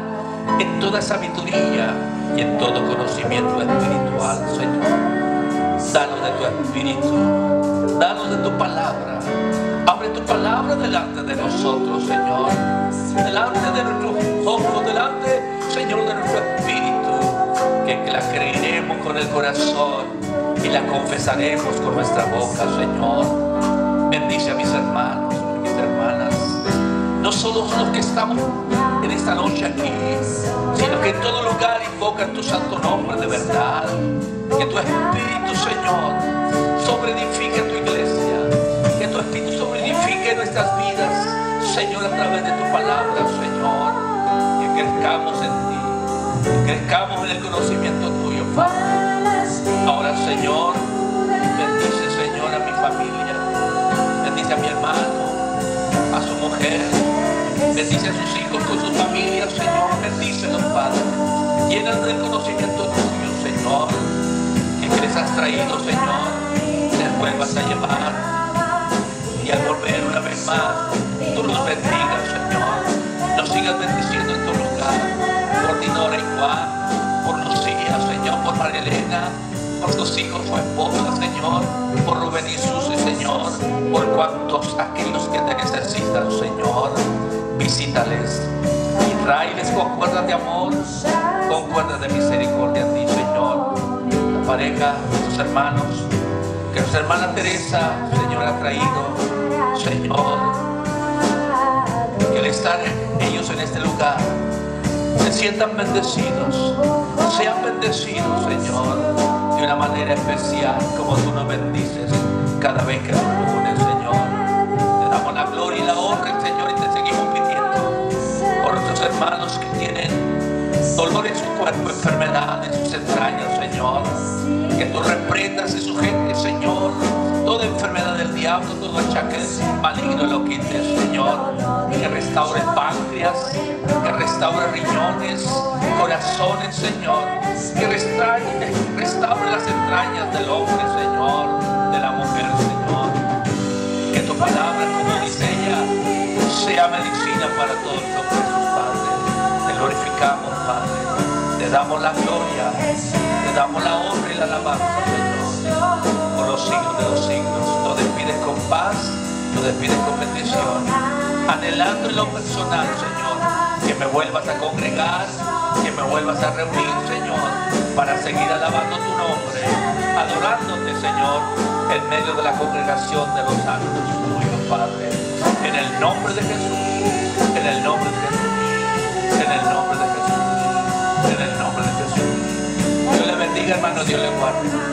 en toda sabiduría y en todo conocimiento espiritual, Señor. Danos de tu Espíritu, danos de tu palabra. Abre tu palabra delante de nosotros, Señor, delante de nuestros ojos, delante, Señor, de nuestro espíritu, que la creeremos con el corazón y la confesaremos con nuestra boca, Señor. Bendice a mis hermanos, mis hermanas, no solo los que estamos en esta noche aquí, sino que en todo lugar invocan tu santo nombre de verdad. Que tu Espíritu, Señor, sobreedifique tu iglesia, que tu Espíritu sobreedifique nuestras vidas, Señor, a través de tu palabra, Señor. Que crezcamos en ti, que crezcamos en el conocimiento tuyo, Padre. Ahora, Señor, bendice, Señor, a mi familia, bendice a mi hermano, a su mujer, bendice a sus hijos con sus familias, Señor. Bendícelos, Padre. Llenan del conocimiento tuyo, Señor. Que les has traído, Señor, les vuelvas a llevar. Y al volver una vez más, tú los bendigas, Señor. Nos sigas bendiciendo en tu lugar. Por Dinora y Juan, por Lucía, Señor, por María Elena, por tus hijos, su esposa, Señor, por Rubén y Susi, Señor, por cuantos aquellos que te necesitan, Señor. Visítales y tráeles con cuerdas de amor, con cuerdas de misericordia a ti, Señor. La pareja, tus hermanos, que nuestra hermana Teresa, Señor, ha traído, Señor, que al estar ellos en este lugar se sientan bendecidos, sean bendecidos, Señor, de una manera especial, como tú nos bendices cada vez que nos reúnes, Señor. Te damos la gloria y la honra, Señor, y te seguimos pidiendo por nuestros hermanos que tienen dolor en su cuerpo, enfermedad en sus entrañas, Señor. Que tú reprendas y sujetes, Señor, toda enfermedad del diablo, todo achaque maligno lo quites, Señor. Que restaure el páncreas, que restaure riñones, corazones, Señor. Que restaure las entrañas del hombre, Señor, de la mujer, Señor. Que tu palabra, como dice ella, sea medicina para todos los presos, Padre. Te glorificamos, Padre. Te damos la gloria, te damos la honra y la alabanza, Señor, por los siglos de los siglos. Nos despides con paz, nos despides con bendición. anhelando en lo personal, Señor, que me vuelvas a congregar, que me vuelvas a reunir, Señor, para seguir alabando tu nombre, adorándote, Señor, en medio de la congregación de los santos tuyos, Padre. En el nombre de Jesús, en el nombre de Jesús, en el nombre de Jesús, en el nombre de Jesús. Dios le bendiga, hermano, Dios le guarde.